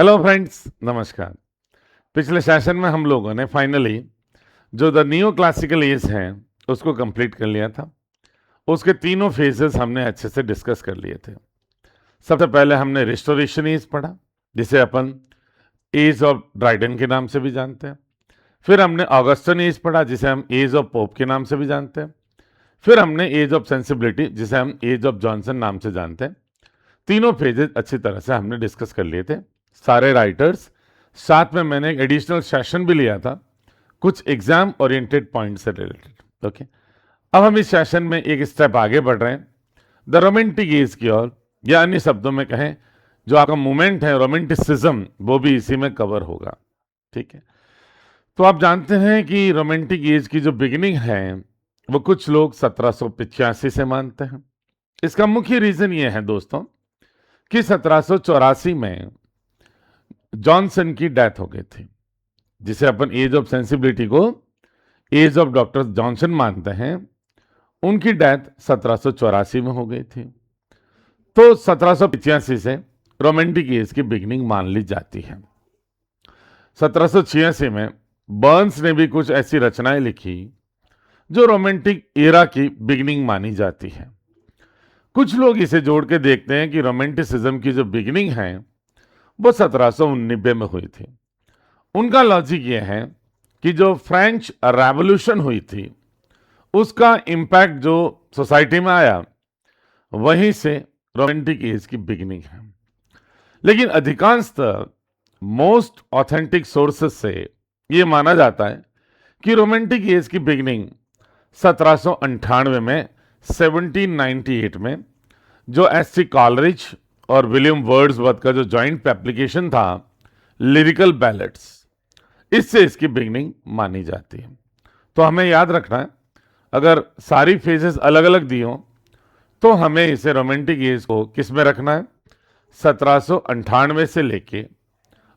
Hello friends, नमस्कार। पिछले session में हम लोगों ने फाइनली जो द नियो क्लासिकल एज हैं उसको कंप्लीट कर लिया था। उसके तीनों फेजेस हमने अच्छे से डिस्कस कर लिए थे। सबसे पहले हमने रिस्टोरेशन एज पढ़ा, जिसे अपन एज ऑफ ड्राइडन के नाम से भी जानते हैं। फिर हमने ऑगस्टन एज पढ़ा, जिसे हम एज ऑफ पोप के नाम से भी जानते हैं। फिर हमने एज ऑफ सेंसिबिलिटी, जिसे हम एज ऑफ जॉनसन नाम से जानते हैं। तीनों फेजेस अच्छी तरह से हमने डिस्कस कर लिए थे, सारे राइटर्स। साथ में मैंने एक एडिशनल सेशन भी लिया था, कुछ एग्जाम ओरिएंटेड पॉइंट से रिलेटेड। ओके, अब हम इस सेशन में एक स्टेप आगे बढ़ रहे हैं, द रोमांटिक एज की ओर, या अन्य शब्दों में कहें जो आपका मूवमेंट है रोमांटिसिज्म, वो भी इसी में कवर होगा। ठीक है, तो आप जानते हैं कि रोमांटिक एज की जो बिगिनिंग है वो कुछ लोग 1785 से मानते हैं। इसका मुख्य रीजन ये है दोस्तों कि 1784 में जॉनसन की डेथ हो गई थी, जिसे अपन एज ऑफ सेंसिबिलिटी को एज ऑफ डॉक्टर जॉनसन मानते हैं। उनकी डेथ 1784 में हो गई थी, तो 1785 से रोमांटिक एज की बिगिनिंग मान ली जाती है। 1786 में बर्न्स ने भी कुछ ऐसी रचनाएं लिखी जो रोमांटिक एरा की बिगिनिंग मानी जाती है। कुछ लोग इसे जोड़ के देखते हैं कि रोमांटिसिज्म की जो बिगिनिंग है वो 1789 में हुई थी। उनका लॉजिक ये है कि जो फ्रेंच रेवोल्यूशन हुई थी उसका इम्पैक्ट जो सोसाइटी में आया, वहीं से रोमांटिक एज की बिगिनिंग है। लेकिन अधिकांशतः मोस्ट ऑथेंटिक सोर्सेस से ये माना जाता है कि रोमांटिक एज की बिगिनिंग 1798 में 1798 में जो एस.सी. कॉलरिज और विलियम वर्ड्सवर्थ का जो जॉइंट एप्लीकेशन था लिरिकल बैलेट्स, इससे इसकी बिगिनिंग मानी जाती है। तो हमें याद रखना है, अगर सारी फेजेस अलग अलग दी हो तो हमें इसे रोमांटिक एज को किस में रखना है, 1798 से लेके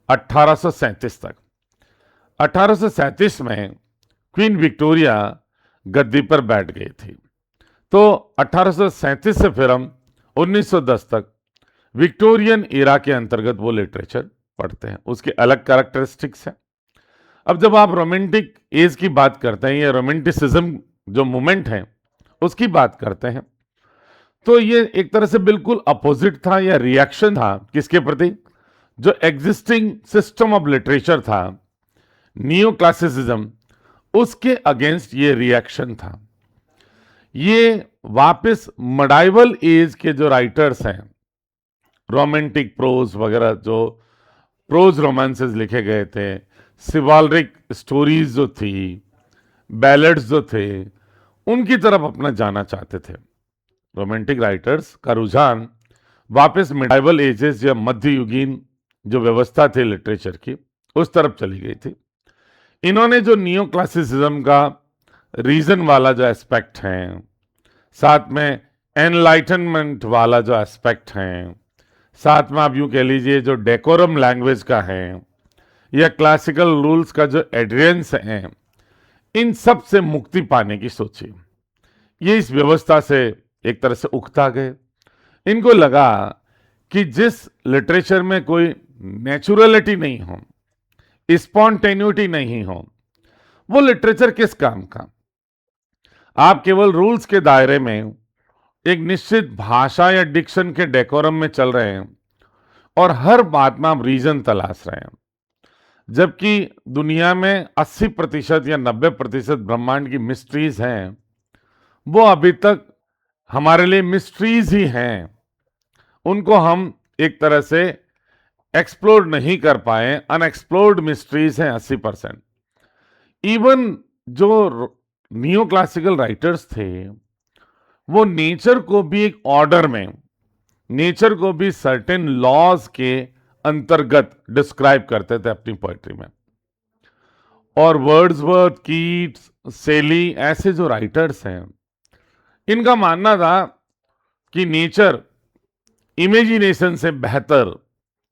1837 तक। 1837 में क्वीन विक्टोरिया गद्दी पर बैठ गई थी, तो 1837 से फिर हम 1910 तक विक्टोरियन एरा के अंतर्गत वो लिटरेचर पढ़ते हैं, उसके अलग कैरेक्टरिस्टिक्स हैं। अब जब आप रोमांटिक एज की बात करते हैं या रोमांटिसिज्म जो मूवमेंट है उसकी बात करते हैं, तो ये एक तरह से बिल्कुल अपोजिट था या रिएक्शन था किसके प्रति, जो एग्जिस्टिंग सिस्टम ऑफ लिटरेचर था नियो क्लासिसिज्म, उसके अगेंस्ट ये रिएक्शन था। ये वापस मिडाइवल एज के जो राइटर्स हैं, रोमांटिक प्रोज वगैरह, जो प्रोज रोमांसेस लिखे गए थे, सिवाल्रिक स्टोरीज जो थी, बैलेड्स जो थे, उनकी तरफ अपना जाना चाहते थे। रोमांटिक राइटर्स का रुझान वापस मिडाइवल एजेस या मध्ययुगीन जो व्यवस्था थी लिटरेचर की, उस तरफ चली गई थी। इन्होंने जो नियो क्लासिसिज्म का रीजन वाला जो एस्पेक्ट है, साथ में एनलाइटनमेंट वाला जो एस्पेक्ट है, साथ में आप यूं कह लीजिए जो डेकोरम लैंग्वेज का है या क्लासिकल रूल्स का जो एडरेंस है, इन सब से मुक्ति पाने की सोची। ये इस व्यवस्था से एक तरह से उकता गए। इनको लगा कि जिस लिटरेचर में कोई नेचुरलिटी नहीं हो, स्पॉन्टेन्यूटी नहीं हो, वो लिटरेचर किस काम का। आप केवल रूल्स के दायरे में एक निश्चित भाषा या डिक्शन के डेकोरम में चल रहे हैं और हर बात में आप रीजन तलाश रहे हैं, जबकि दुनिया में 80% या 90% ब्रह्मांड की मिस्ट्रीज हैं, वो अभी तक हमारे लिए मिस्ट्रीज ही हैं। उनको हम एक तरह से एक्सप्लोर नहीं कर पाए, अनएक्सप्लोर्ड मिस्ट्रीज हैं 80%। इवन जो नियो क्लासिकल राइटर्स थे वो नेचर को भी एक ऑर्डर में, नेचर को भी सर्टेन लॉज के अंतर्गत डिस्क्राइब करते थे अपनी पोएट्री में। और वर्ड्सवर्थ, कीट्स, सेली, ऐसे जो राइटर्स हैं, इनका मानना था कि नेचर इमेजिनेशन से बेहतर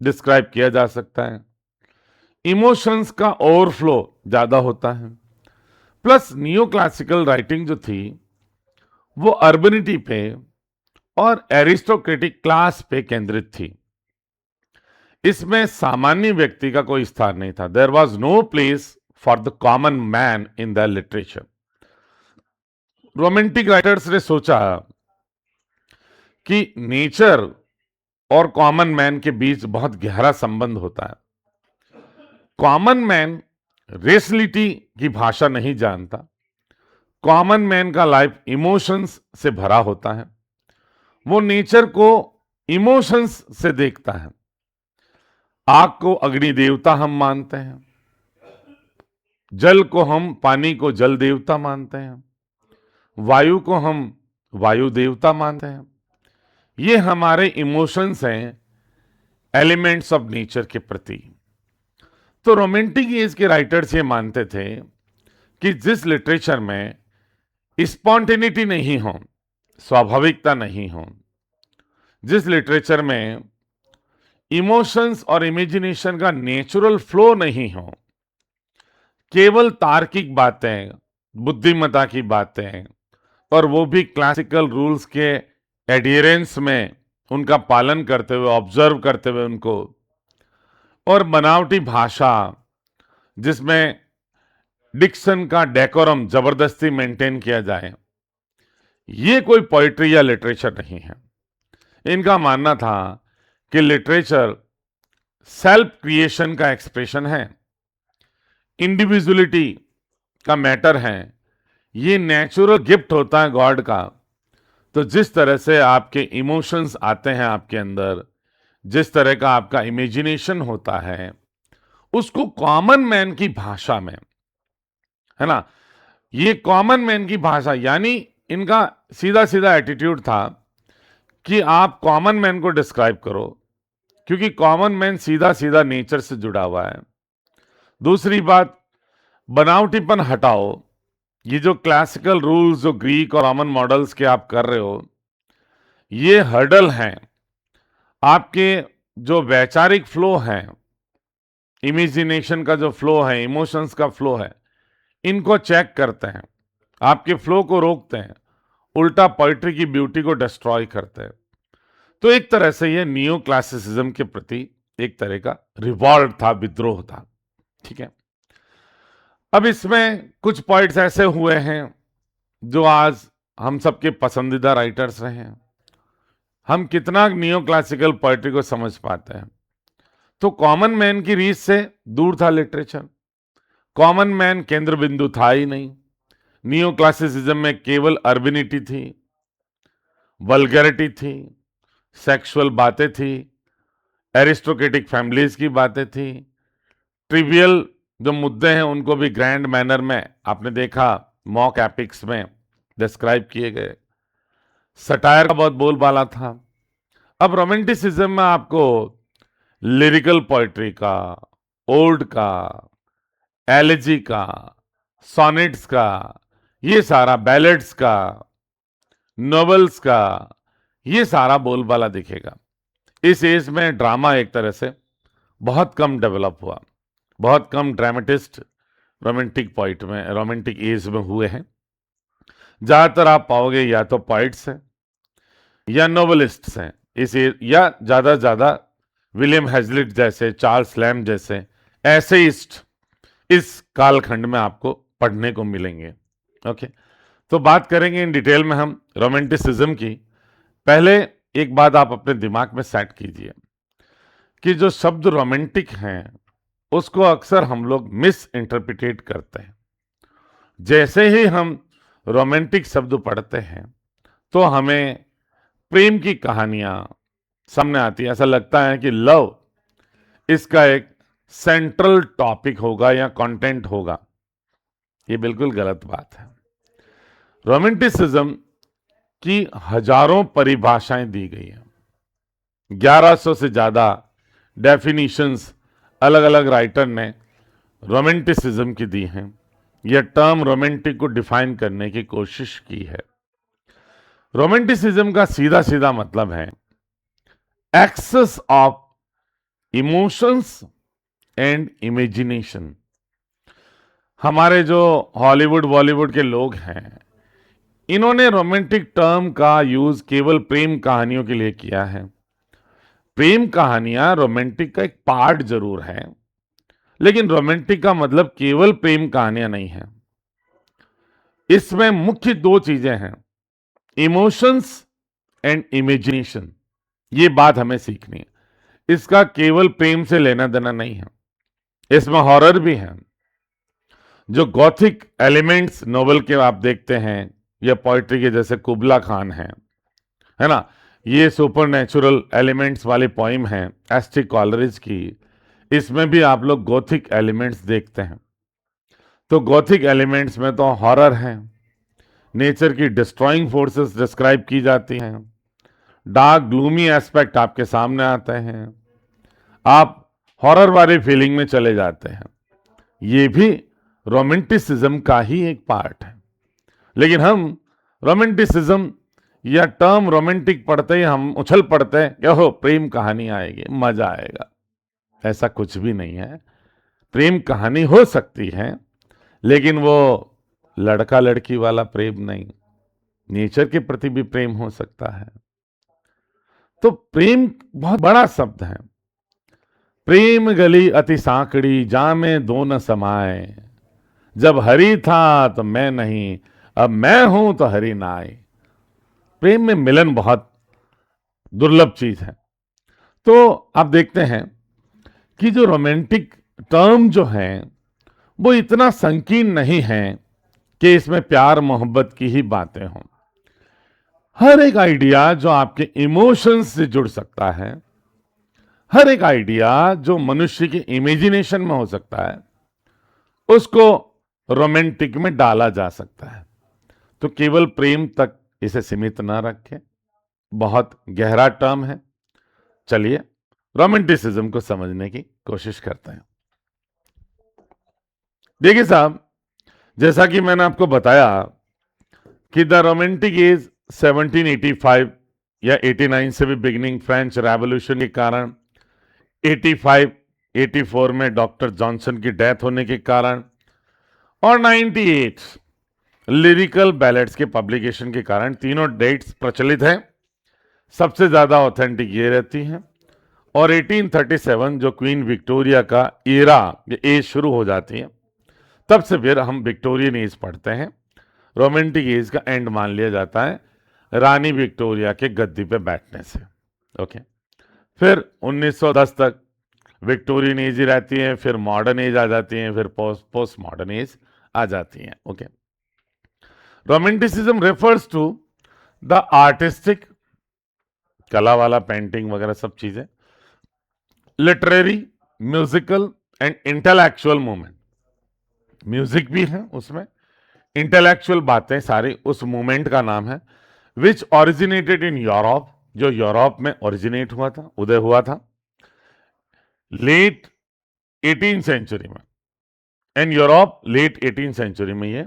डिस्क्राइब किया जा सकता है, इमोशंस का ओवरफ्लो ज्यादा होता है। प्लस नियो क्लासिकल राइटिंग जो थी वो अर्बनिटी पे और एरिस्टोक्रेटिक क्लास पे केंद्रित थी। इसमें सामान्य व्यक्ति का कोई स्थान नहीं था। There was no place for the common man in the literature. Romantic writers ने सोचा कि नेचर और कॉमन मैन के बीच बहुत गहरा संबंध होता है। कॉमन मैन रेसलिटी की भाषा नहीं जानता। कॉमन मैन का लाइफ इमोशंस से भरा होता है। वो नेचर को इमोशंस से देखता है। आग को अग्नि देवता हम मानते हैं, जल को हम पानी को जल देवता मानते हैं, वायु को हम वायु देवता मानते हैं। ये हमारे इमोशंस हैं एलिमेंट्स ऑफ नेचर के प्रति। तो रोमांटिक एज के राइटर्स ये मानते थे कि जिस लिटरेचर में स्पॉन्टेनिटी नहीं हो, स्वाभाविकता नहीं हो, जिस लिटरेचर में इमोशंस और इमेजिनेशन का नेचुरल फ्लो नहीं हो, केवल तार्किक बातें, बुद्धिमत्ता की बातें, और वो भी क्लासिकल रूल्स के एडियरेंस में उनका पालन करते हुए, ऑब्जर्व करते हुए उनको, और बनावटी भाषा जिसमें डिक्शन का डेकोरम जबरदस्ती मेंटेन किया जाए, ये कोई पोइट्री या लिटरेचर नहीं है। इनका मानना था कि लिटरेचर सेल्फ क्रिएशन का एक्सप्रेशन है, इंडिविजुअलिटी का मैटर है, ये नेचुरल गिफ्ट होता है गॉड का। तो जिस तरह से आपके इमोशंस आते हैं आपके अंदर, जिस तरह का आपका इमेजिनेशन होता है, उसको कॉमन मैन की भाषा में, है ना, ये कॉमन मैन की भाषा, यानी इनका सीधा सीधा एटीट्यूड था कि आप कॉमन मैन को डिस्क्राइब करो, क्योंकि कॉमन मैन सीधा सीधा नेचर से जुड़ा हुआ है। दूसरी बात, बनावटीपन हटाओ। ये जो क्लासिकल रूल्स, जो ग्रीक और रोमन मॉडल्स के आप कर रहे हो, ये हर्डल हैं। आपके जो वैचारिक फ्लो है, इमेजिनेशन का जो फ्लो है, इमोशंस का फ्लो है, इनको चेक करते हैं, आपके फ्लो को रोकते हैं, उल्टा पोइट्री की ब्यूटी को डिस्ट्रॉय करते हैं। तो एक तरह से ये नियो क्लासिसिज्म के प्रति एक तरह का रिवॉल्ट था, विद्रोह था। ठीक है। अब इसमें कुछ पॉइंट्स ऐसे हुए हैं जो आज हम सबके पसंदीदा राइटर्स रहे हैं। हम कितना नियो क्लासिकल पोइट्री को समझ पाते हैं। तो कॉमन मैन की रीच से दूर था लिटरेचर। कॉमन मैन केंद्र बिंदु था ही नहीं। नियो क्लासिसिज्म में केवल अर्बिनिटी थी, वल्गैरिटी थी, सेक्सुअल बातें थी, एरिस्टोक्रेटिक फैमिलीज की बातें थी, ट्रिवियल जो मुद्दे हैं उनको भी ग्रैंड मैनर में आपने देखा मॉक एपिक्स में डिस्क्राइब किए गए। सटायर का बहुत बोलबाला था। अब रोमांटिसिज्म में आपको लिरिकल पोएट्री का, ओल्ड का, एलेजी का, सोनेट्स का, ये सारा बैलेड्स का, नॉवेल्स का, ये सारा बोलबाला दिखेगा। इस एज में ड्रामा एक तरह से बहुत कम डेवलप हुआ। बहुत कम ड्रामेटिस्ट रोमांटिक पोइट में, रोमांटिक एज में हुए हैं। ज्यादातर आप पाओगे या तो पोइट्स हैं या नोवेलिस्ट्स हैं इस एज, या ज्यादा ज्यादा विलियम हैजलिट जैसे, चार्ल्स लैम्ब जैसे एसेइस्ट इस कालखंड में आपको पढ़ने को मिलेंगे। ओके, तो बात करेंगे इन डिटेल में हम रोमांटिसिज्म की। पहले एक बात आप अपने दिमाग में सेट कीजिए कि जो शब्द रोमांटिक हैं उसको अक्सर हम लोग मिस इंटरप्रिटेट करते हैं। जैसे ही हम रोमांटिक शब्द पढ़ते हैं तो हमें प्रेम की कहानियां सामने आती है। ऐसा लगता है कि लव इसका एक सेंट्रल टॉपिक होगा या कंटेंट होगा। ये बिल्कुल गलत बात है। रोमांटिसिज्म की हजारों परिभाषाएं दी गई हैं। 1100 से ज्यादा डेफिनेशंस अलग अलग राइटर ने रोमांटिसिज्म की दी हैं। यह टर्म रोमांटिक को डिफाइन करने की कोशिश की है। रोमांटिसिज्म का सीधा सीधा मतलब है excess of emotions and imagination. हमारे जो हॉलीवुड बॉलीवुड के लोग हैं, इन्होंने रोमांटिक टर्म का यूज केवल प्रेम कहानियों के लिए किया है। प्रेम कहानियां रोमांटिक का एक पार्ट जरूर है, लेकिन रोमांटिक का मतलब केवल प्रेम कहानियां नहीं है। इसमें मुख्य दो चीजें हैं, इमोशंस एंड इमेजिनेशन। ये बात हमें सीखनी है। इसका केवल प्रेम से लेना देना नहीं है, इसमें हॉरर भी है। जो गॉथिक एलिमेंट्स नोवेल के आप देखते हैं या पोइट्री के, जैसे कुबला खान है ना, ये सुपर नेचुरल एलिमेंट्स वाली पोइम है एस.टी. कॉलरिज की। इसमें भी आप लोग गॉथिक एलिमेंट्स देखते हैं। तो गॉथिक एलिमेंट्स में तो हॉरर है, नेचर की डिस्ट्रॉइंग फोर्सेस डिस्क्राइब की जाती हैं, डार्क ग्लूमी एस्पेक्ट आपके सामने आते हैं, आप हॉरर वाली फीलिंग में चले जाते हैं। ये भी रोमांटिसिज्म का ही एक पार्ट है। लेकिन हम रोमांटिसिज्म या टर्म रोमांटिक पढ़ते ही हम उछल पड़ते हैं कि हो प्रेम कहानी आएगी, मजा आएगा। ऐसा कुछ भी नहीं है। प्रेम कहानी हो सकती है, लेकिन वो लड़का लड़की वाला प्रेम नहीं, नेचर के प्रति भी प्रेम हो सकता है। तो प्रेम बहुत बड़ा शब्द है। प्रेम गली अति सांकड़ी, जामे दो न समाए, जब हरि था तो मैं नहीं, अब मैं हूं तो हरि ना आए। प्रेम में मिलन बहुत दुर्लभ चीज है। तो आप देखते हैं कि जो रोमांटिक टर्म जो है वो इतना संकीर्ण नहीं है कि इसमें प्यार मोहब्बत की ही बातें हों। हर एक आइडिया जो आपके इमोशंस से जुड़ सकता है, हर एक आइडिया जो मनुष्य के इमेजिनेशन में हो सकता है, उसको रोमांटिक में डाला जा सकता है। तो केवल प्रेम तक इसे सीमित ना रखें, बहुत गहरा टर्म है। चलिए रोमांटिसिज्म को समझने की कोशिश करते हैं। देखिए साहब, जैसा कि मैंने आपको बताया कि द रोमांटिक एज 1785 या 89 से भी बिगिनिंग, फ्रेंच रेवोल्यूशन के कारण, 85-84 में डॉक्टर जॉनसन की डेथ होने के कारण, और 98 लिरिकल बैलेट्स के पब्लिकेशन के कारण, तीनों डेट्स प्रचलित हैं। सबसे ज्यादा ऑथेंटिक ये रहती हैं। और 1837 जो क्वीन विक्टोरिया का एरा, एज शुरू हो जाती है, तब से फिर हम विक्टोरियन एज पढ़ते हैं। रोमांटिक एज का एंड मान लिया जाता है रानी विक्टोरिया के गद्दी पे बैठने से। ओके, फिर 1910 तक विक्टोरियन एज ही रहती है, फिर मॉडर्न एज आ जाती है, फिर पोस्ट मॉडर्न एज आ जाती है। Okay, romanticism refers to the artistic, कला वाला, पेंटिंग वगैरह सब चीजें, literary, musical and intellectual movement, music भी है उसमें, इंटेलेक्चुअल बातें सारी उस मूवमेंट का नाम है, विच ओरिजिनेटेड इन यूरोप, जो यूरोप में ओरिजिनेट हुआ था, उदय हुआ था लेट 18th सेंचुरी में। And Europe late 18th century में ये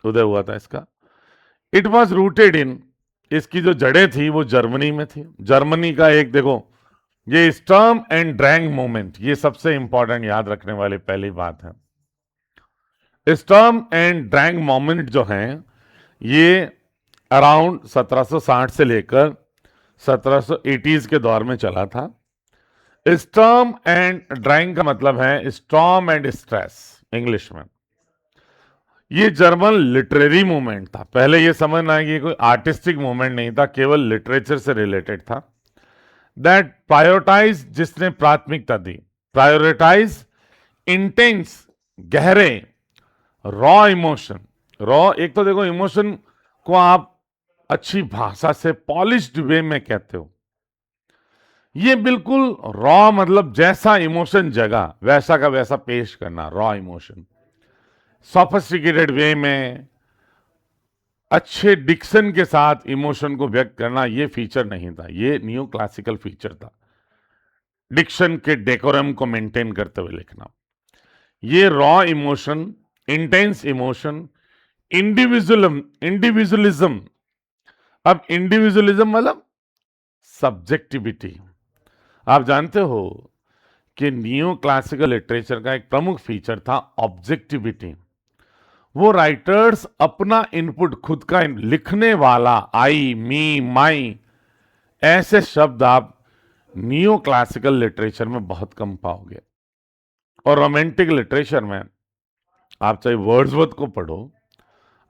उदय हुआ था इसका। इट वॉज रूटेड इन, इसकी जो जड़ें थी वो जर्मनी में थी। जर्मनी का एक देखो, ये स्टर्म एंड ड्रैंग मूवमेंट, ये सबसे इंपॉर्टेंट याद रखने वाली पहली बात है। स्टर्म एंड ड्रैंग मूवमेंट जो है ये अराउंड 1760 से लेकर 1780s के दौर में चला था। स्टर्म एंड ड्रैंग का मतलब है स्टॉर्म एंड स्ट्रेस इंग्लिश में। ये जर्मन लिटरेरी मूवमेंट था। पहले ये समझना है कि ये कोई आर्टिस्टिक मूवमेंट नहीं था, केवल लिटरेचर से रिलेटेड था। दैट प्रायोरिटाइज, जिसने प्राथमिकता दी, प्रायोरिटाइज इंटेंस, गहरे, रॉ इमोशन। रॉ, एक तो देखो इमोशन को आप अच्छी भाषा से पॉलिश्ड वे में कहते हो, ये बिल्कुल रॉ मतलब जैसा इमोशन जगा वैसा का वैसा पेश करना, रॉ इमोशन। सोफिस्टिकेटेड वे में अच्छे डिक्शन के साथ इमोशन को व्यक्त करना, ये फीचर नहीं था, ये न्यू क्लासिकल फीचर था। डिक्शन के डेकोरम को मेंटेन करते हुए लिखना, ये raw emotion, intense emotion, individualism. अब इंडिविजुअलिज्म मतलब सब्जेक्टिविटी। आप जानते हो कि न्यू क्लासिकल लिटरेचर का एक प्रमुख फीचर था ऑब्जेक्टिविटी। वो राइटर्स अपना इनपुट खुद का लिखने वाला, आई, मी, माई, ऐसे शब्द आप नियो क्लासिकल लिटरेचर में बहुत कम पाओगे। और रोमांटिक लिटरेचर में आप चाहे वर्ड्सवर्थ को पढ़ो,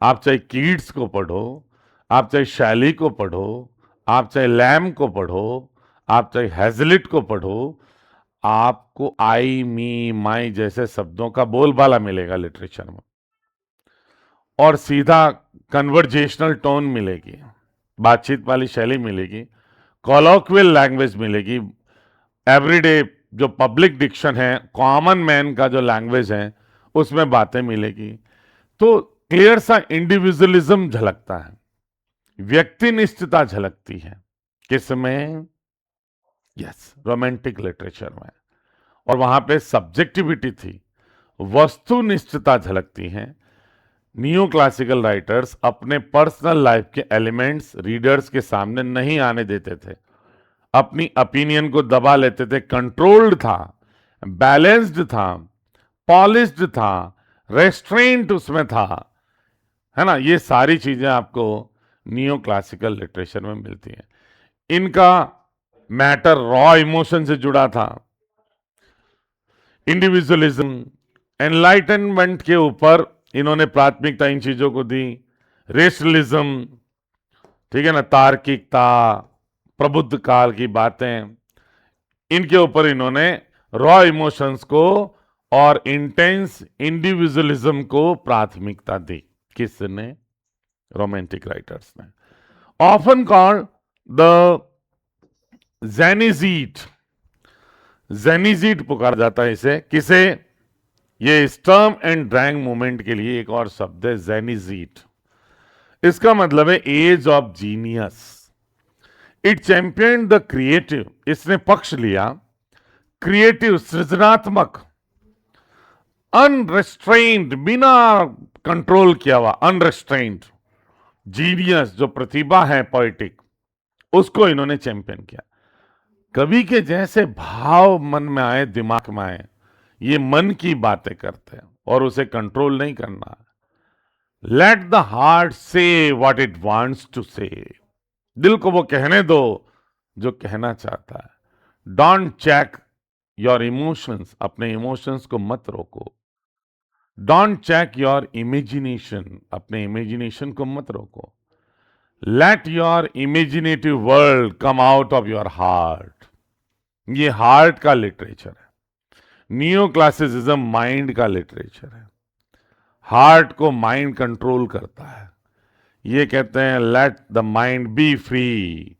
आप चाहे कीट्स को पढ़ो, आप चाहे शैली को पढ़ो, आप चाहे लैम को पढ़ो, आप चाहे हैजलिट को पढ़ो, आपको आई मी माई जैसे शब्दों का बोलबाला मिलेगा लिटरेचर में, और सीधा कन्वर्जेशनल टोन मिलेगी, बातचीत वाली शैली मिलेगी, कॉलोक्वियल लैंग्वेज मिलेगी, एवरीडे जो पब्लिक डिक्शन है, कॉमन मैन का जो लैंग्वेज है, उसमें बातें मिलेगी। तो क्लियर सा इंडिविजुअलिज्म झलकता है, व्यक्तिनिष्ठता झलकती है। किसमें? यस, रोमांटिक लिटरेचर में। और वहां पे सब्जेक्टिविटी थी, वस्तुनिष्ठता झलकती है। नियो क्लासिकल राइटर्स अपने पर्सनल लाइफ के एलिमेंट्स रीडर्स के सामने नहीं आने देते थे, अपनी ओपिनियन को दबा लेते थे। कंट्रोल्ड था, बैलेंस्ड था, पॉलिश्ड था, रेस्ट्रेंट उसमें था, है ना। ये सारी चीजें आपको नियो क्लासिकल लिटरेचर में मिलती हैं। इनका मैटर रॉ इमोशन से जुड़ा था, इंडिविजुअलिज्म, एनलाइटनमेंट के ऊपर इन्होंने प्राथमिकता इन चीजों को दी। रेशनलिज्म, ठीक है ना, तार्किकता, प्रबुद्ध काल की बातें, इनके ऊपर इन्होंने रॉ इमोशंस को और इंटेंस इंडिविजुअलिज्म को प्राथमिकता दी। किसने? रोमांटिक राइटर्स ने। ऑफन कॉल्ड द जेनिजीट, जेनिजीट पुकारा जाता है इसे। किसे? ये स्टर्म एंड ड्रैंग मूवमेंट के लिए एक और शब्द है, जेनिजीट। इसका मतलब है age of genius. It champion the creative, इसने पक्ष लिया क्रिएटिव, सृजनात्मक, अनरेस्ट्रेन्ड, बिना कंट्रोल किया हुआ, अनरेस्ट्रेन्ड जीनियस, जो प्रतिभा है पोएटिक, उसको इन्होंने चैंपियन किया। कवि के जैसे भाव मन में आए, दिमाग में आए, ये मन की बातें करते हैं और उसे कंट्रोल नहीं करना। लेट द हार्ट से व्हाट इट वांट्स टू से, दिल को वो कहने दो जो कहना चाहता है। डोंट चेक योर इमोशंस, अपने इमोशंस को मत रोको। डोंट चेक योर इमेजिनेशन, अपने इमेजिनेशन को मत रोको। Let your imaginative world come out of your heart, ये हार्ट का लिटरेचर है। नियो क्लासिसिज्म माइंड का लिटरेचर है, हार्ट को माइंड कंट्रोल करता है। ये कहते हैं let the mind B free,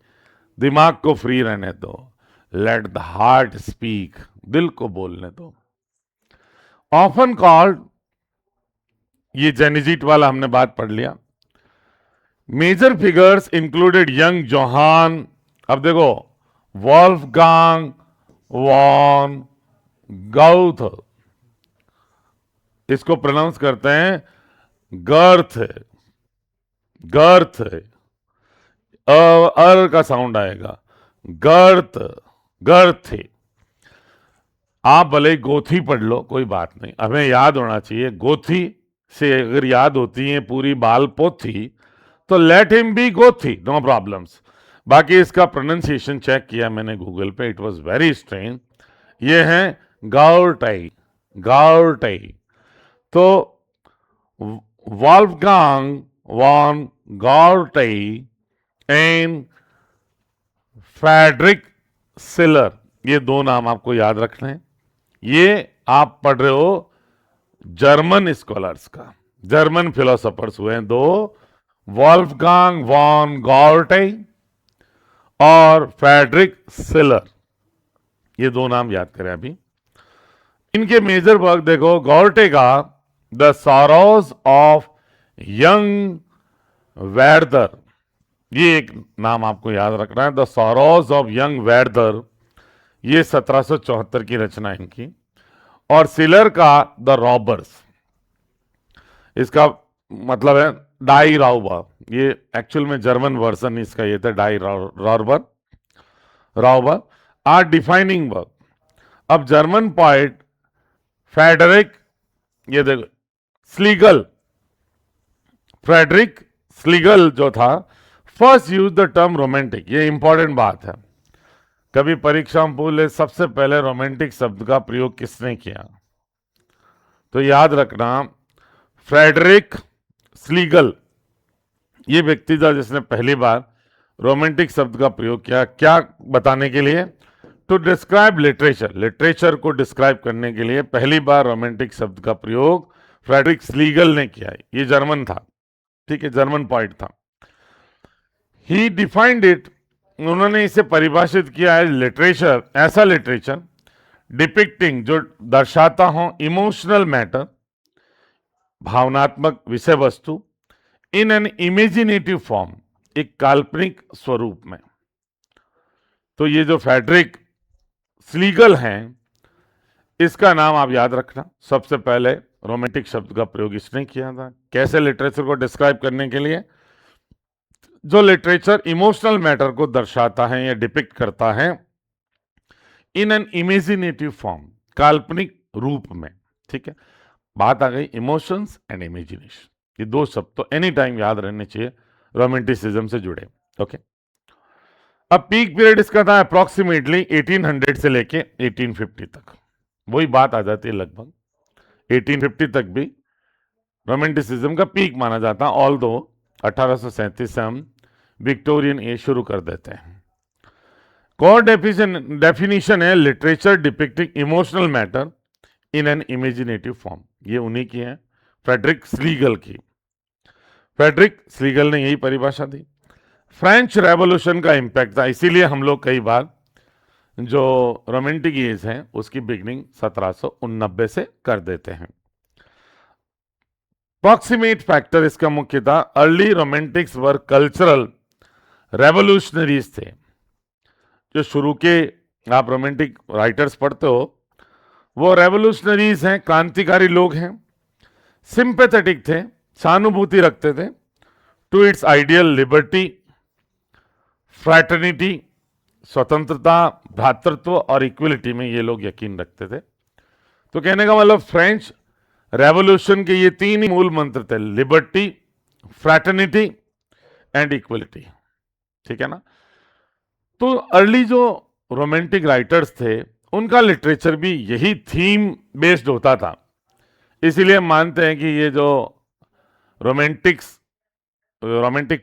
दिमाग को फ्री रहने दो। लेट द हार्ट स्पीक, दिल को बोलने दो। ऑफन कॉल्ड, ये जेनिजीट वाला हमने बात पढ़ लिया। Major figures included young Johann, अब देखो, वॉल्फगांग वॉन गाउथ, इसको प्रोनाउंस करते हैं गर्थ, गर्थ, अर का साउंड आएगा, गर्थ, गर्थ। आप भले गोथी पढ़ लो, कोई बात नहीं, हमें याद होना चाहिए। गोथी से अगर याद होती है पूरी बाल पोथी, तो लेट हिम बी गोथी, नो प्रॉब्लम्स। बाकी इसका प्रोनाउंसिएशन चेक किया मैंने गूगल पे, इट वाज वेरी स्ट्रेंज। ये है गाउरटाई, गाउरटाई। तो वॉल्फगांग वॉन गाउरटाई एंड फ्रेडरिक सिलर, ये दो नाम आपको याद रखने हैं। ये आप पढ़ रहे हो जर्मन स्कॉलर्स का, जर्मन फिलोसोफर्स हुए हैं दो, वॉल्फगांग वॉन गाउरटाई और फ्रेडरिक सिलर, ये दो नाम याद करें अभी। इनके मेजर वर्क देखो, गाउरटे का द सॉरोज ऑफ यंग वेर्दर, ये एक नाम आपको याद रखना है, द सॉरोज ऑफ यंग वेर्दर, ये 1774 की रचना इनकी। और सिलर का द रॉबर्स, इसका मतलब है डाई राउबर, ये एक्चुअल में जर्मन वर्जन इसका ये था, डाई राउबर, राउबर आर डिफाइनिंग वर्क। अब जर्मन पोएट फ्रेडरिक, ये देखो स्लीगल, फ्रेडरिक स्लीगल जो था, first use the term romantic, ये इंपॉर्टेंट बात है। कभी परीक्षा में पूछे सबसे पहले रोमांटिक शब्द का प्रयोग किसने किया, तो याद रखना फ्रेडरिक स्लीगल ये व्यक्ति था जिसने पहली बार रोमांटिक शब्द का प्रयोग किया। क्या बताने के लिए? टू डिस्क्राइब लिटरेचर, लिटरेचर को डिस्क्राइब करने के लिए पहली बार रोमांटिक शब्द का प्रयोग फ्रेडरिक स्लीगल ने किया। ये जर्मन था, ठीक है, जर्मन पॉइंट था। ही डिफाइंड इट, उन्होंने इसे परिभाषित किया है लिटरेचर, ऐसा लिटरेचर डिपिक्टिंग जो दर्शाता हो इमोशनल मैटर, भावनात्मक विषय वस्तु, इन एन इमेजिनेटिव फॉर्म, एक काल्पनिक स्वरूप में। तो ये जो फ्रेडरिक स्लीगल हैं, इसका नाम आप याद रखना। सबसे पहले रोमांटिक शब्द का प्रयोग इसने किया था। कैसे? लिटरेचर को डिस्क्राइब करने के लिए जो लिटरेचर इमोशनल मैटर को दर्शाता है या डिपिक्ट करता है इन एन इमेजिनेटिव फॉर्म, काल्पनिक रूप में। ठीक है, बात आ गई इमोशंस एंड इमेजिनेशन, ये दो शब्द तो एनी टाइम याद रहने चाहिए रोमांटिसिज्म से जुड़े। ओके, अब पीक पीरियड इसका था अप्रोक्सीमेटली 1800 से लेके 1850 तक। वही बात आ जाती है, लगभग 1850 तक भी रोमांटिसिज्म का पीक माना जाता है, ऑल दो 1837 से हम विक्टोरियन एज शुरू कर देते हैं। कोर डेफिनेशन है literature depicting emotional matter in an imaginative form, ये उन्हीं की है, फ्रेडरिक स्लीगल की। फ्रेडरिक स्लीगल ने यही परिभाषा दी। फ्रेंच रेवोल्यूशन का इंपैक्ट था, इसीलिए हम लोग कई बार जो रोमांटिक एज है उसकी बिगनिंग 1789 से कर देते हैं। प्रॉक्सिमेट फैक्टर इसका मुख्य था, अर्ली रोमांटिक्स वर कल्चरल रेवोल्यूशनरीज थे। जो शुरू के आप रोमांटिक राइटर्स पढ़ते हो वो रेवोल्यूशनरीज हैं, क्रांतिकारी लोग हैं, सिंपैथेटिक थे, सहानुभूति रखते थे to its ideal liberty, fraternity, स्वतंत्रता, भ्रातृत्व और इक्वलिटी में ये लोग यकीन रखते थे। तो कहने का मतलब फ्रेंच रेवोल्यूशन के ये तीन ही मूल मंत्र थे, लिबर्टी, फ्रैटर्निटी एंड इक्वलिटी। ठीक है ना? तो अर्ली जो रोमांटिक राइटर्स थे उनका लिटरेचर भी यही थीम बेस्ड होता था, इसीलिए हम मानते हैं कि ये जो रोमांटिक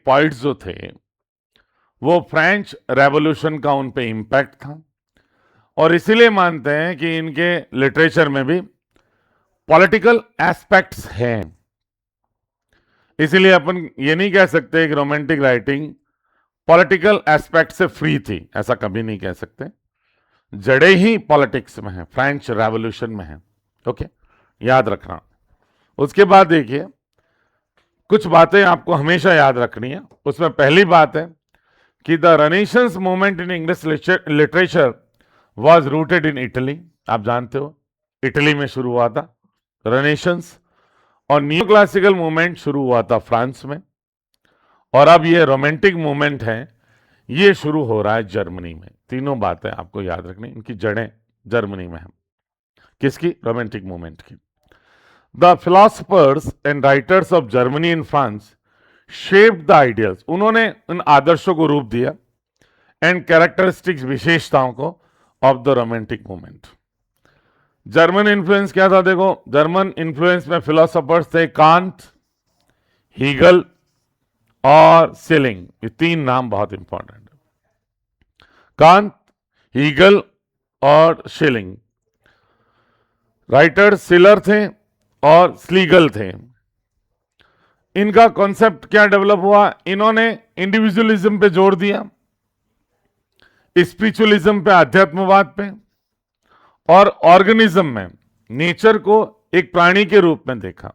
पॉइट्स जो थे वो फ्रेंच रेवोल्यूशन का उन पे इम्पैक्ट था, और इसीलिए मानते हैं कि इनके लिटरेचर में भी पॉलिटिकल एस्पेक्ट्स हैं। इसीलिए अपन ये नहीं कह सकते कि रोमांटिक राइटिंग पॉलिटिकल एस्पेक्ट से फ्री थी, ऐसा कभी नहीं कह सकते। जड़े ही पॉलिटिक्स में है, फ्रेंच रेवोल्यूशन में है। ओके, याद रखना। उसके बाद देखिए कुछ बातें आपको हमेशा याद रखनी है। उसमें पहली बात है कि the renaissance movement in English literature was rooted in Italy. आप जानते हो इटली में शुरू हुआ था रेनेसांस, और न्यू क्लासिकल मूवमेंट शुरू हुआ था फ्रांस में, और अब ये रोमांटिक मूवमेंट है ये शुरू हो रहा है जर्मनी में। तीनों बातें आपको याद रखनी, इनकी जड़ें जर्मनी में हैं। किसकी? रोमांटिक मूवमेंट की। The philosophers and writers of Germany and France shaped the ideals, उन्होंने उन आदर्शों को रूप दिया, एंड कैरेक्टरिस्टिक्स, विशेषताओं को, of the romantic movement. German influence क्या था? देखो, जर्मन इन्फ्लुएंस में फिलोसफर्स थे कांट, हीगल और सेलिंग। ये तीन नाम बहुत इंपॉर्टेंट है, कांट, हीगल और शेलिंग। राइटर सिलर थे और स्लीगल थे। इनका कॉन्सेप्ट क्या डेवलप हुआ? इन्होंने इंडिविजुअलिज्म पे जोर दिया, स्पिरिचुअलिज्म पे, आध्यात्मवाद पे, और ऑर्गेनिज्म में नेचर को एक प्राणी के रूप में देखा।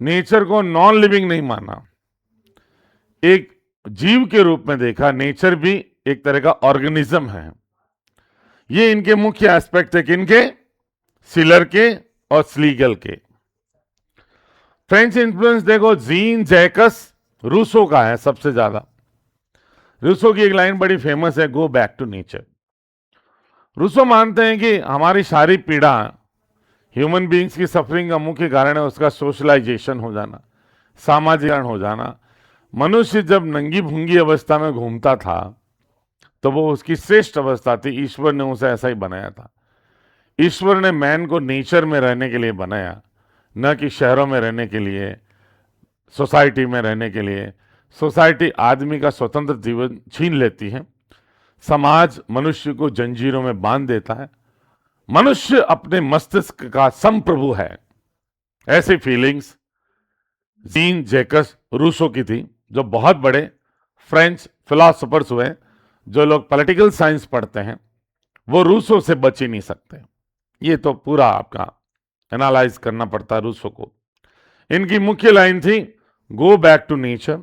नेचर को नॉन लिविंग नहीं माना, एक जीव के रूप में देखा। नेचर भी एक तरह का ऑर्गेनिज्म है। ये इनके मुख्य एस्पेक्ट है, किनके? सिलर के और स्लीगल के। फ्रेंच इन्फ्लुएंस देखो, जीन जैकस रूसो का है सबसे ज्यादा। रूसो की एक लाइन बड़ी फेमस है, go back to nature. Rousseau मानते हैं कि हमारी सारी पीड़ा, ह्यूमन बीइंग्स की सफरिंग का मुख्य कारण है उसका सोशलाइजेशन हो जाना, सामाजिकरण हो जाना। मनुष्य जब नंगी भूंगी अवस्था में घूमता था तो वो उसकी श्रेष्ठ अवस्था थी। ईश्वर ने उसे ऐसा ही बनाया था। ईश्वर ने मैन को नेचर में रहने के लिए बनाया, न कि शहरों में रहने के लिए, सोसाइटी में रहने के लिए। सोसाइटी आदमी का स्वतंत्र जीवन छीन लेती है। समाज मनुष्य को जंजीरों में बांध देता है। मनुष्य अपने मस्तिष्क का संप्रभु है। ऐसी फीलिंग्स जीन जैकस रूसो की थी, जो बहुत बड़े फ्रेंच फिलोसोफर्स हुए। जो लोग पॉलिटिकल साइंस पढ़ते हैं वो रूसो से बच ही नहीं सकते। ये तो पूरा आपका एनालाइज करना पड़ता है रूसो को। इनकी मुख्य लाइन थी, go back to nature,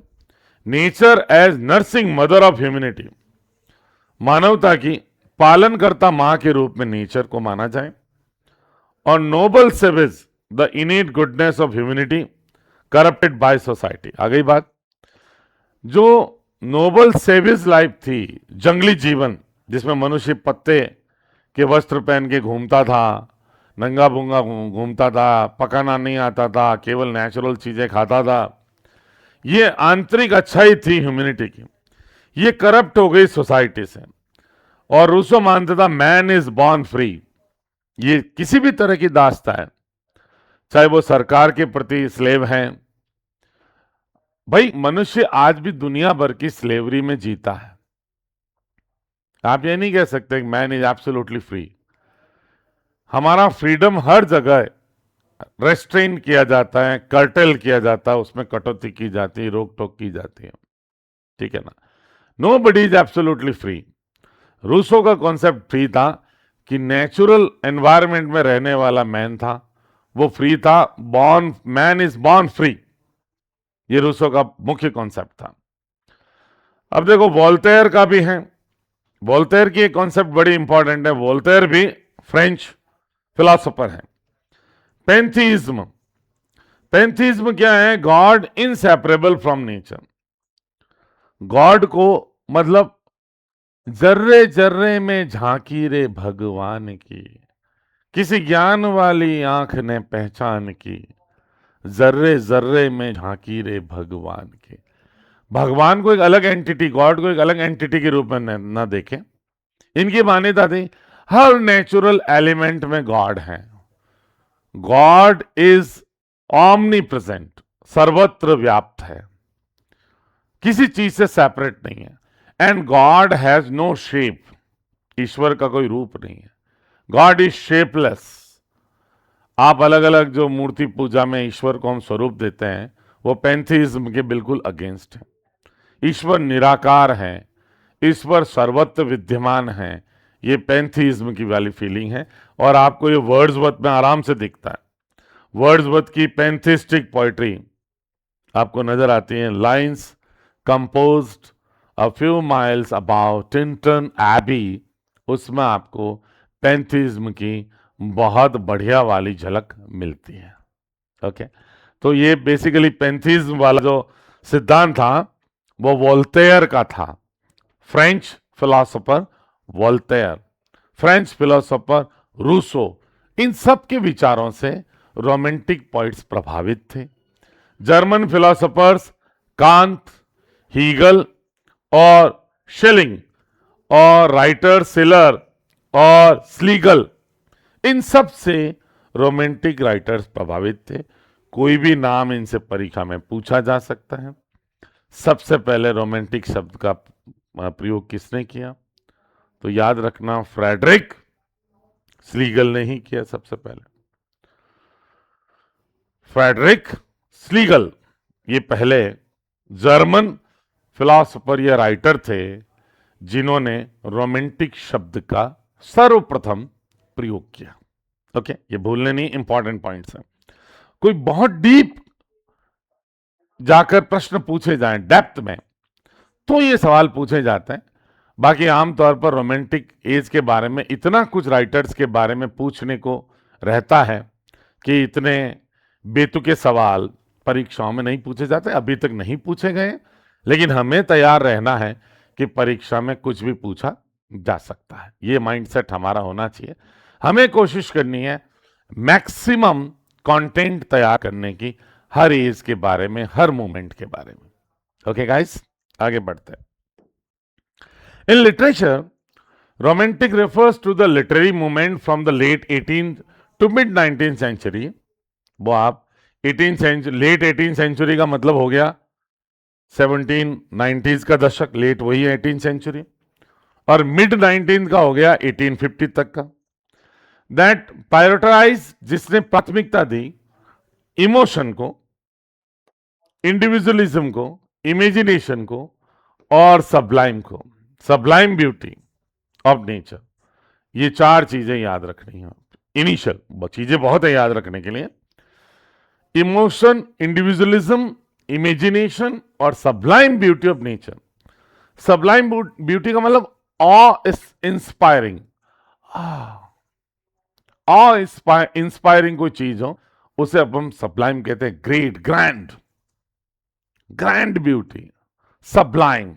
nature as nursing mother of humanity. मानवता की पालनकर्ता मां के रूप में नेचर को माना जाए। और noble savage the innate goodness of humanity corrupted by society. आ गई बात, जो नोबल सेवेज लाइफ थी, जंगली जीवन जिसमें मनुष्य पत्ते के वस्त्र पहन के घूमता था, नंगा भूंगा घूमता था, पकाना नहीं आता था, केवल नेचुरल चीजें खाता था, ये आंतरिक अच्छाई थी ह्यूमैनिटी की। ये करप्ट हो गई सोसाइटी से। और रूसो मानता था मैन इज बॉर्न फ्री। ये किसी भी तरह की दास्ता है, चाहे वो सरकार के प्रति स्लेव हैं। भाई मनुष्य आज भी दुनिया भर की स्लेवरी में जीता है। आप ये नहीं कह सकते मैन इज एब्सोल्युटली फ्री। हमारा फ्रीडम हर जगह रेस्ट्रेन किया जाता है, कर्टेल किया जाता है, उसमें कटौती की जाती है, रोक टोक की जाती है, ठीक है ना। Nobody is absolutely free. Rousseau का कॉन्सेप्ट फ्री था कि नेचुरल एनवायरनमेंट में रहने वाला मैन था, वो फ्री था। Born man is born free, ये रूसो का मुख्य कॉन्सेप्ट था। अब देखो वोल्टेयर का भी है। वोल्टेयर की एक कॉन्सेप्ट बड़ी इंपॉर्टेंट है। वोल्टेयर भी फ्रेंच फिलोसोफर है। पैंथीइज्म। पैंथीइज्म क्या है? God inseparable from nature. God को मतलब जर्रे जर्रे में झांकी रे भगवान की, किसी ज्ञान वाली आंख ने पहचान की, जर्रे जर्रे में झांकी रे भगवान की। भगवान को एक अलग एंटिटी, गॉड को एक अलग एंटिटी के रूप में न देखें। इनकी मान्यता थी हर नेचुरल एलिमेंट में गॉड है। गॉड इज ऑमनी प्रेजेंट, सर्वत्र व्याप्त है, किसी चीज से सेपरेट नहीं है। And God has no shape, ईश्वर का कोई रूप नहीं है। God is shapeless. आप अलग अलग जो मूर्ति पूजा में ईश्वर को हम स्वरूप देते हैं वो पैंथीइज्म के बिल्कुल अगेंस्ट है। ईश्वर निराकार है, ईश्वर सर्वत्र विद्यमान है, ये पैंथीइज्म की वाली फीलिंग है। और आपको ये वर्ड्सवर्थ में आराम से दिखता है। वर्ड्सवर्थ की पैंथिस्टिक पोइट्री आपको नजर आती है। Lines composed a few miles about Tintern Abbey, उसमें आपको पैंथीइज्म की बहुत बढ़िया वाली झलक मिलती है। ओके, तो ये बेसिकली पैंथीइज्म वाला जो सिद्धांत था वो वोल्टेयर का था। French philosopher Voltaire, French philosopher Rousseau, इन सब के विचारों से रोमांटिक पोइट्स प्रभावित थे। जर्मन फिलोसोफर्स कांत, हीगल और शेलिंग और राइटर सिलर और स्लीगल, इन सब से रोमांटिक राइटर्स प्रभावित थे। कोई भी नाम इनसे परीक्षा में पूछा जा सकता है। सबसे पहले रोमांटिक शब्द का प्रयोग किसने किया? तो याद रखना, फ्रेडरिक स्लीगल ने ही किया सबसे पहले। फ्रेडरिक स्लीगल ये पहले जर्मन फिलोसोफर या राइटर थे जिन्होंने रोमांटिक शब्द का सर्वप्रथम प्रयोग किया। ओके, ये भूलने नहीं, इंपॉर्टेंट पॉइंट्स हैं। कोई बहुत डीप जाकर प्रश्न पूछे जाएं डेप्थ में तो ये सवाल पूछे जाते हैं। बाकी आमतौर पर रोमांटिक एज के बारे में इतना कुछ राइटर्स के बारे में पूछने को रहता है कि इतने बेतुके सवाल परीक्षाओं में नहीं पूछे जाते, अभी तक नहीं पूछे गए। लेकिन हमें तैयार रहना है कि परीक्षा में कुछ भी पूछा जा सकता है। ये माइंडसेट हमारा होना चाहिए। हमें कोशिश करनी है मैक्सिमम कंटेंट तैयार करने की, हर एज के बारे में, हर मोमेंट के बारे में। ओके गाइस, आगे बढ़ते हैं। In literature, romantic refers to the literary movement from the late 18th to mid 19th century. वो आप 18th century, late 18th century का मतलब हो गया 1790s का दशक, लेट वही है 18th सेंचुरी, और मिड 19th का हो गया 1850 तक का. दैट प्रायोरिटाइज, जिसने प्राथमिकता दी इमोशन को, इंडिविजुअलिज्म को, इमेजिनेशन को और सबलाइम को, सबलाइम ब्यूटी ऑफ नेचर. ये चार चीजें याद रखनी है. इनिशियल चीजें बहुत है याद रखने के लिए. इमोशन, इंडिविजुअलिज्म, इमेजिनेशन और Sublime beauty of nature. Sublime beauty का मतलब ऑ इंस्पायरिंग, ऑ इंस्पायरिंग कोई चीज हो उसे अब हम सबलाइम कहते हैं. Great, grand, grand beauty, Sublime.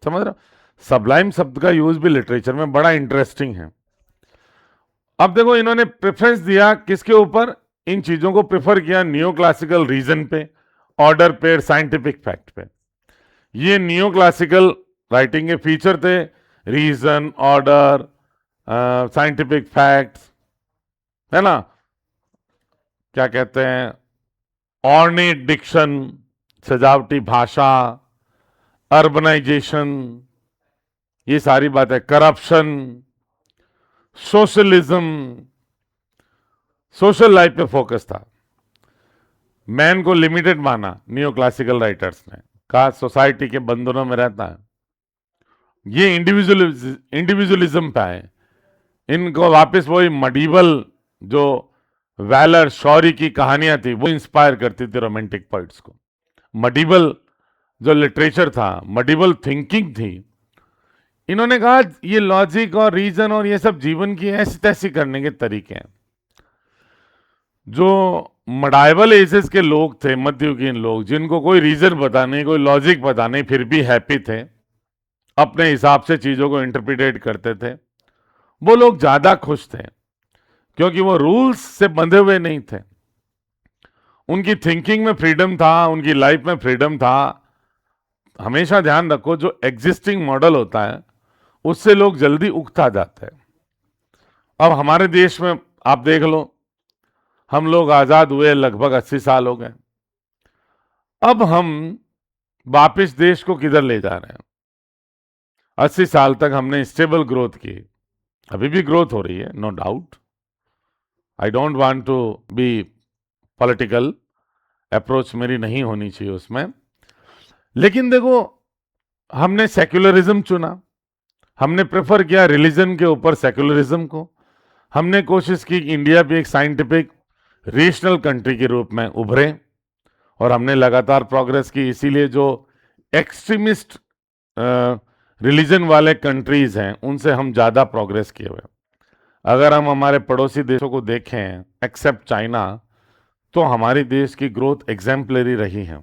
समझ रहे हो? सबलाइम शब्द का यूज भी लिटरेचर में बड़ा इंटरेस्टिंग है. अब देखो, इन्होंने प्रेफरेंस दिया किसके ऊपर? इन चीजों को प्रेफर किया नियो क्लासिकल रीजन पे, ऑर्डर पे, साइंटिफिक फैक्ट पे. ये नियो क्लासिकल राइटिंग के फीचर थे. रीजन, ऑर्डर, साइंटिफिक फैक्ट्स, है ना, क्या कहते हैं, ऑर्नेट डिक्शन, सजावटी भाषा, अर्बनाइजेशन, ये सारी बातें, करप्शन, सोशलिज्म, सोशल लाइफ पे फोकस था. मैन को लिमिटेड माना नियो क्लासिकल राइटर्स ने, कहा सोसाइटी के बंधनों में रहता है. ये इंडिविजुअलिज्म पे आए. इनको वापस वही मडीवल जो वैलर, शौर्य की कहानियां थी वो इंस्पायर करती थी रोमांटिक पोइट्स को. मडीवल जो लिटरेचर था, मडीवल थिंकिंग थी. इन्होंने कहा ये लॉजिक और रीजन और ये सब जीवन की ऐसी तैसी करने के तरीके हैं. जो मडाइवल एजेस के लोग थे, मध्ययुगीन लोग, जिनको कोई रीजन पता नहीं, कोई लॉजिक पता नहीं, फिर भी हैप्पी थे, अपने हिसाब से चीजों को इंटरप्रिटेट करते थे, वो लोग ज्यादा खुश थे क्योंकि वो रूल्स से बंधे हुए नहीं थे. उनकी थिंकिंग में फ्रीडम था, उनकी लाइफ में फ्रीडम था. हमेशा ध्यान रखो, जो एग्जिस्टिंग मॉडल होता है उससे लोग जल्दी उकता जाते हैं. अब हमारे देश में आप देख लो, हम लोग आजाद हुए लगभग 80 साल हो गए. अब हम वापस देश को किधर ले जा रहे हैं? 80 साल तक हमने स्टेबल ग्रोथ की, अभी भी ग्रोथ हो रही है, no doubt. I don't want to be political, approach मेरी नहीं होनी चाहिए उसमें. लेकिन देखो, हमने सेक्युलरिज्म चुना, हमने प्रेफर किया रिलीजन के ऊपर सेक्युलरिज्म को. हमने कोशिश की कि इंडिया भी एक साइंटिफिक रेशनल कंट्री के रूप में उभरे, और हमने लगातार प्रोग्रेस की. इसीलिए जो एक्सट्रीमिस्ट रिलीजन वाले कंट्रीज हैं उनसे हम ज़्यादा प्रोग्रेस किए हुए. अगर हम हमारे पड़ोसी देशों को देखें, एक्सेप्ट चाइना, तो हमारी देश की ग्रोथ एग्जाम्पलरी रही है.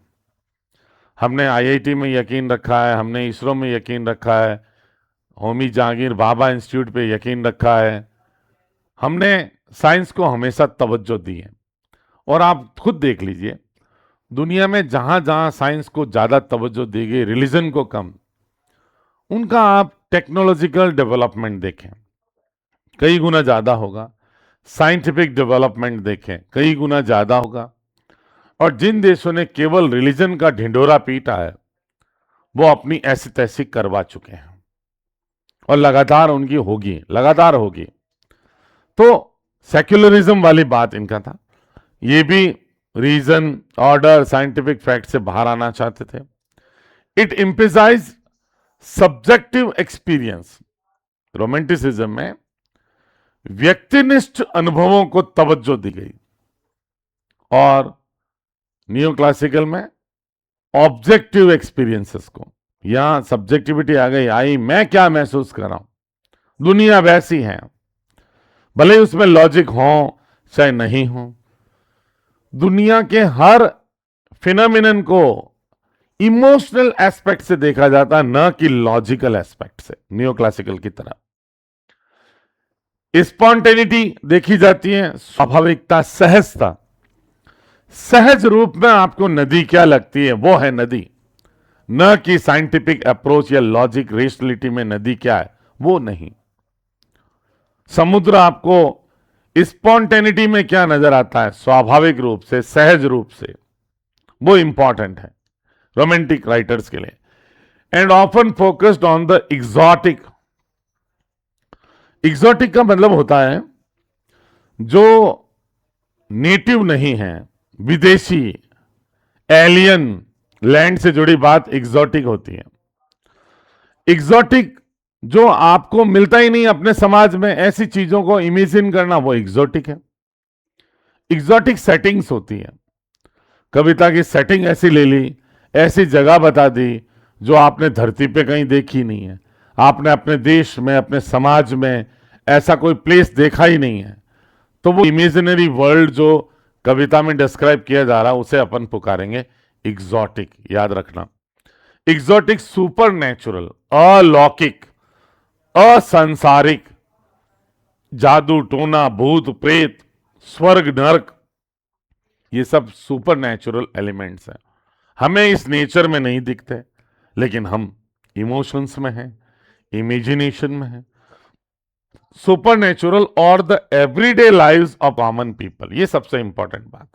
हमने आईआईटी में यकीन रखा है, हमने इसरो में यकीन रखा है, होमी जहांगीर भाभा इंस्टीट्यूट पे यकीन रखा है. हमने साइंस को हमेशा तवज्जो दी है. और आप खुद देख लीजिए, दुनिया में जहां जहां साइंस को ज़्यादा तवज्जो दी गई, रिलीजन को कम, उनका आप टेक्नोलॉजिकल डेवलपमेंट देखें, कई गुना ज़्यादा होगा. साइंटिफिक डेवलपमेंट देखें, कई गुना ज़्यादा होगा. और जिन देशों ने केवल रिलीजन का ढिंडोरा पीटा है, वो अपनी ऐसी तैसी करवा चुके हैं, और लगातार उनकी होगी, लगातार होगी. तो सेक्युलरिज्म वाली बात इनका था. ये भी रीजन, ऑर्डर, साइंटिफिक फैक्ट से बाहर आना चाहते थे. It emphasise subjective experience. Romanticism में व्यक्तिनिष्ठ अनुभवों को तवज्जो दी गई, और नियो क्लासिकल में ऑब्जेक्टिव एक्सपीरियंसेस को. यहां सब्जेक्टिविटी आ गई, आई मैं क्या महसूस कर रहा हूं, दुनिया वैसी है, भले ही उसमें लॉजिक हो चाहे नहीं हो. दुनिया के हर फिनोमिनन को इमोशनल एस्पेक्ट से देखा जाता है, न कि लॉजिकल एस्पेक्ट से, नियो क्लासिकल की तरह. स्पॉन्टेनिटी देखी जाती है, स्वाभाविकता, सहजता. सहज रूप में आपको नदी क्या लगती है, वो है नदी. न कि साइंटिफिक अप्रोच या लॉजिक रेशनलिटी में नदी क्या है वो नहीं। समुद्र आपको स्पॉन्टेनिटी में क्या नजर आता है, स्वाभाविक रूप से, सहज रूप से, वो इंपॉर्टेंट है रोमांटिक राइटर्स के लिए। And often focused on the exotic. Exotic का मतलब होता है जो नेटिव नहीं है, विदेशी, एलियन, लैंड से जुड़ी बात एग्जॉटिक होती है। एग्जॉटिक जो आपको मिलता ही नहीं अपने समाज में, ऐसी चीजों को इमेजिन करना, वो एग्जॉटिक है। एग्जॉटिक सेटिंग्स होती है। कविता की सेटिंग ऐसी ले ली, ऐसी जगह बता दी जो आपने धरती पे कहीं देखी नहीं है, आपने अपने देश में, अपने समाज में ऐसा कोई प्लेस देखा ही नहीं है, तो वो इमेजिनरी वर्ल्ड जो कविता में डिस्क्राइब किया जा रहा है उसे अपन पुकारेंगे एग्जॉटिक। याद रखना, एग्जॉटिक सुपर नेचुरल, अलौकिक, असंसारिक, जादू टोना, भूत प्रेत, स्वर्ग नरक, ये सब सुपर नेचुरल एलिमेंट्स हैं। हमें इस नेचर में नहीं दिखते, लेकिन हम इमोशंस में हैं, इमेजिनेशन में हैं। सुपर नेचुरल और the everyday lives of common people, ये सबसे इंपॉर्टेंट बात।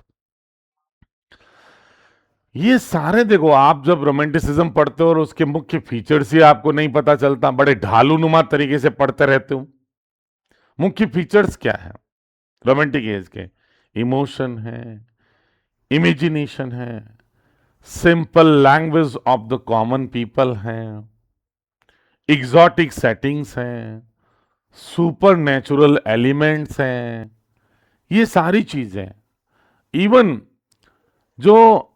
ये सारे देखो, आप जब रोमांटिसिज्म पढ़ते हो और उसके मुख्य फीचर्स ही आपको नहीं पता चलता, बड़े ढालूनुमा तरीके से पढ़ते रहते हो। मुख्य फीचर्स क्या है रोमांटिक एज के? इमोशन है, इमेजिनेशन है, simple language of the common people है, एग्जॉटिक सेटिंग्स हैं, सुपर नेचुरल एलिमेंट्स हैं, ये सारी चीजें। इवन जो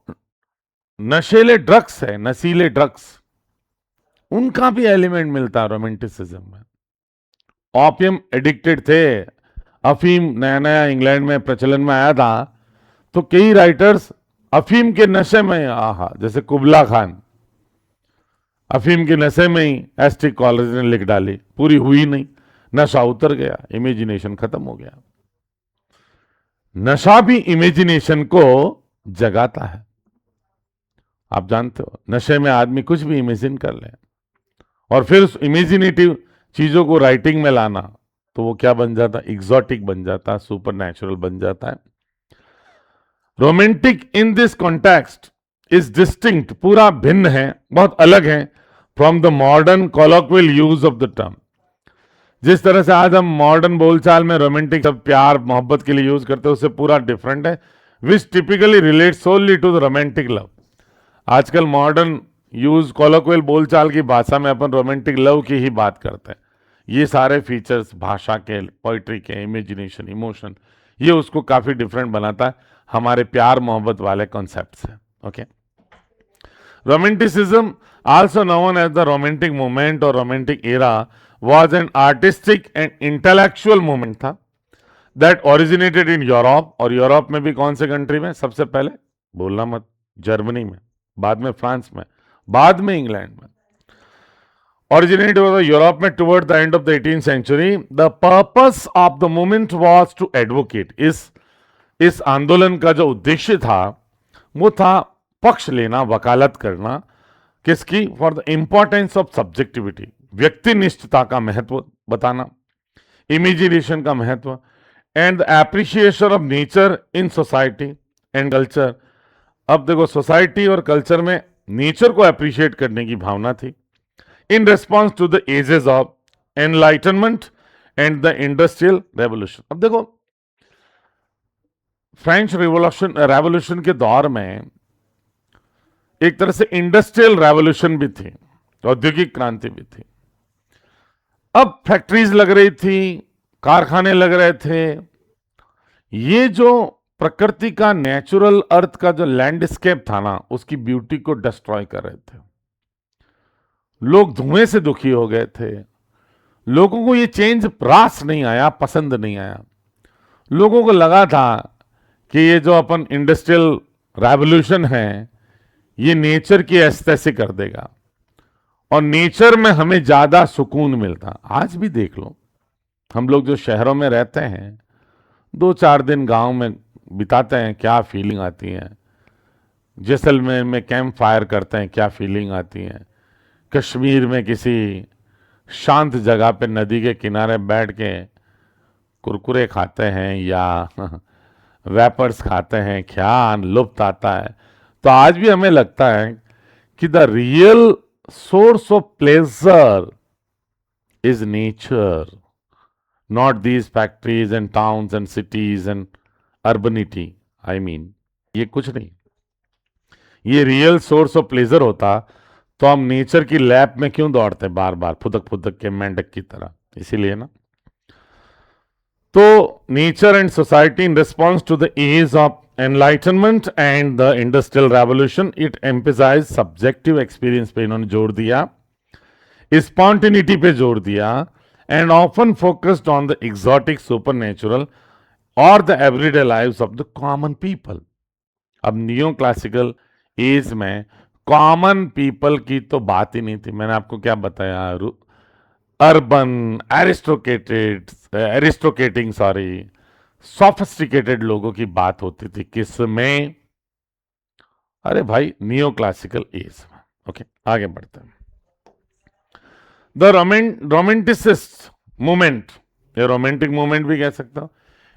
नशीले ड्रग्स है, नशीले ड्रग्स, उनका भी एलिमेंट मिलता है रोमांटिसिज्म में। ओपियम एडिक्टेड थे, अफीम नया नया इंग्लैंड में प्रचलन में आया था, तो कई राइटर्स अफीम के नशे में, आहा, जैसे कुबला खान, अफीम के नशे में ही एस्टिक कॉलेज ने लिख डाली, पूरी हुई नहीं, नशा उतर गया, इमेजिनेशन खत्म हो गया। नशा भी इमेजिनेशन को जगाता है। आप जानते हो, नशे में आदमी कुछ भी इमेजिन कर ले और फिर उस इमेजिनेटिव चीजों को राइटिंग में लाना, तो वो क्या बन जाता? एग्जॉटिक बन जाता, सुपर नेचुरल बन जाता है। Romantic in this context is distinct, पूरा भिन्न है, बहुत अलग है, from the modern colloquial use of the term. जिस तरह से आज हम मॉडर्न बोलचाल में रोमांटिक शब्द प्यार मोहब्बत के लिए यूज करते हैं, उससे पूरा डिफरेंट है, which typically relate solely to the romantic love. आजकल मॉडर्न यूज कॉलोक्वियल बोलचाल की भाषा में अपन रोमांटिक लव की ही बात करते हैं। ये सारे फीचर्स भाषा के, पोइट्री के, इमेजिनेशन, इमोशन, ये उसको काफी डिफरेंट बनाता है हमारे प्यार मोहब्बत वाले कॉन्सेप्ट से। Okay, romanticism also known as the romantic movement और romantic era was an artistic and intellectual movement था that originated in Europe। और यूरोप में भी कौन से कंट्री में? सबसे पहले बोलना मत, जर्मनी में, बाद में फ्रांस में, बाद में इंग्लैंड में। Originated हुआ यूरोप में toward the end of the 18th century. The purpose of the movement was to advocate, इस आंदोलन का जो उद्देश्य था वो था पक्ष लेना, वकालत करना, किसकी? For the importance of subjectivity, व्यक्तिनिष्ठता का महत्व बताना, इमेजिनेशन का महत्व, and the appreciation of nature in society and culture. अब देखो, सोसाइटी और कल्चर में नेचर को अप्रिशिएट करने की भावना थी, in response to the ages of enlightenment and the industrial revolution. अब देखो, फ्रेंच रेवोल्यूशन के दौर में एक तरह से इंडस्ट्रियल रेवोल्यूशन भी थी, औद्योगिक क्रांति भी थी। अब फैक्ट्रीज लग रही थी, कारखाने लग रहे थे, ये जो प्रकृति का नेचुरल अर्थ का जो लैंडस्केप था ना, उसकी ब्यूटी को डिस्ट्रॉय कर रहे थे। लोग धुएं से दुखी हो गए थे, लोगों को ये चेंज रास नहीं आया, पसंद नहीं आया। लोगों को लगा था कि ये जो अपन इंडस्ट्रियल रेवोल्यूशन है, ये नेचर की एस्थेसिस कर देगा और नेचर में हमें ज्यादा सुकून मिलता। आज भी देख लो, हम लोग जो शहरों में रहते हैं, 2-4 दिन गांव में बिताते हैं, क्या फीलिंग आती है। जैसलमेर में कैंप फायर करते हैं, क्या फीलिंग आती है। कश्मीर में किसी शांत जगह पे नदी के किनारे बैठ के कुरकुरे खाते हैं या वेपर्स खाते हैं, क्या लुत्फ आता है। तो आज भी हमें लगता है कि the real source of pleasure is nature, not these factories and towns and cities and urbanity. I mean ये कुछ नहीं, ये रियल सोर्स ऑफ प्लेजर होता तो हम नेचर की लैब में क्यों दौड़ते बार बार फुदक फुदक के मेंढक की तरह। इसीलिए ना, तो nature and society in response to the age of enlightenment and the industrial revolution, it emphasise subjective experience पे इन्होंने जोर दिया, स्पॉन्टेनिटी पे जोर दिया, and often focused on the exotic supernatural और the everyday lives of the common people. अब neo classical age में कॉमन पीपल की तो बात ही नहीं थी। मैंने आपको क्या बताया, अर्बन एरिस्टोकेटिंग सोफिस्टिकेटेड लोगों की बात होती थी। किसमें? अरे भाई, नियो क्लासिकल एज में। ओके, आगे बढ़ते हैं। द रोमेंटिसिस्ट मूवमेंट, या रोमांटिक मूवमेंट भी कह सकता हूं,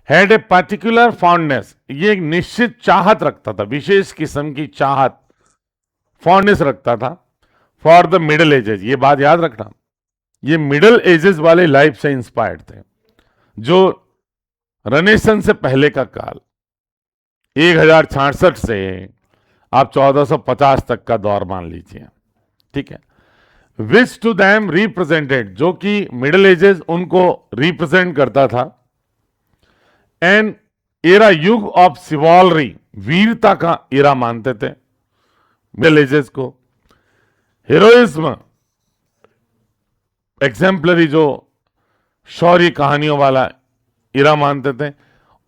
हैड ए पर्टिकुलर फॉन्डनेस, ये एक निश्चित चाहत रखता था, विशेष किस्म की चाहत, फॉन्डनेस रखता था फॉर द मिडिल एजेस। ये बात याद रखना, ये मिडिल एजेस वाले लाइफ से इंस्पायर्ड थे, जो रेनेसांस से पहले का काल, 1066 से आप 1450 तक का दौर मान लीजिए, ठीक है। विच टू दैम रिप्रेजेंटेड, जो कि मिडिल एजेस उनको रिप्रेजेंट करता था, एन एरा, युग ऑफ सिवॉलरी, वीरता का एरा मानते थे मिडिल एजेस को, हीरोइज्म, एग्जाम्पलरी, जो शौर्य कहानियों वाला एरा मानते थे,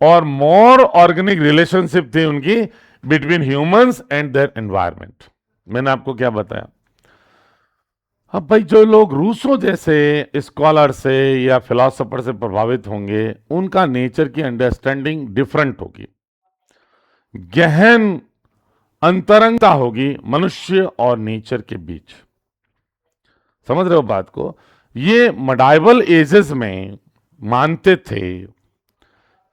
और मोर ऑर्गेनिक रिलेशनशिप थी उनकी between humans and their environment. मैंने आपको क्या बताया। अब भाई, जो लोग रूसो जैसे स्कॉलर से या फिलोसोफर से प्रभावित होंगे, उनका नेचर की अंडरस्टैंडिंग डिफरेंट होगी, गहन अंतरंगता होगी मनुष्य और नेचर के बीच। समझ रहे हो बात को? ये मेडाइवल एजेस में मानते थे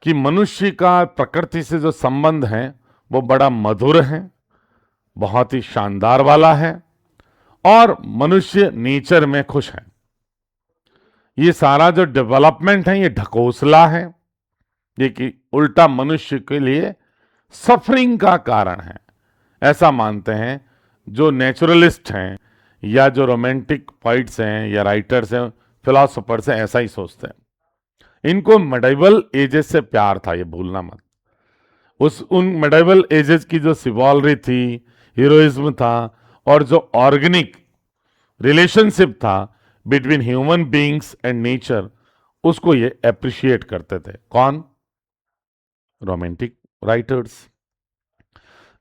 कि मनुष्य का प्रकृति से जो संबंध है वो बड़ा मधुर है, बहुत ही शानदार वाला है, और मनुष्य नेचर में खुश है। ये सारा जो डेवलपमेंट है ये ढकोसला है, ये कि उल्टा मनुष्य के लिए सफरिंग का कारण है, ऐसा मानते हैं जो नेचुरलिस्ट हैं या जो रोमांटिक पोइट्स हैं या राइटर्स हैं, फिलोसोफर्स हैं, ऐसा ही सोचते हैं। इनको मेडाइवल एजेस से प्यार था, ये भूलना मत। उन मेडाइवल एजेस की जो सिवॉलरी थी, हीरोइज्म था, और जो ऑर्गेनिक रिलेशनशिप था between human beings and nature, उसको ये अप्रिशिएट करते थे। कौन? Romantic writers.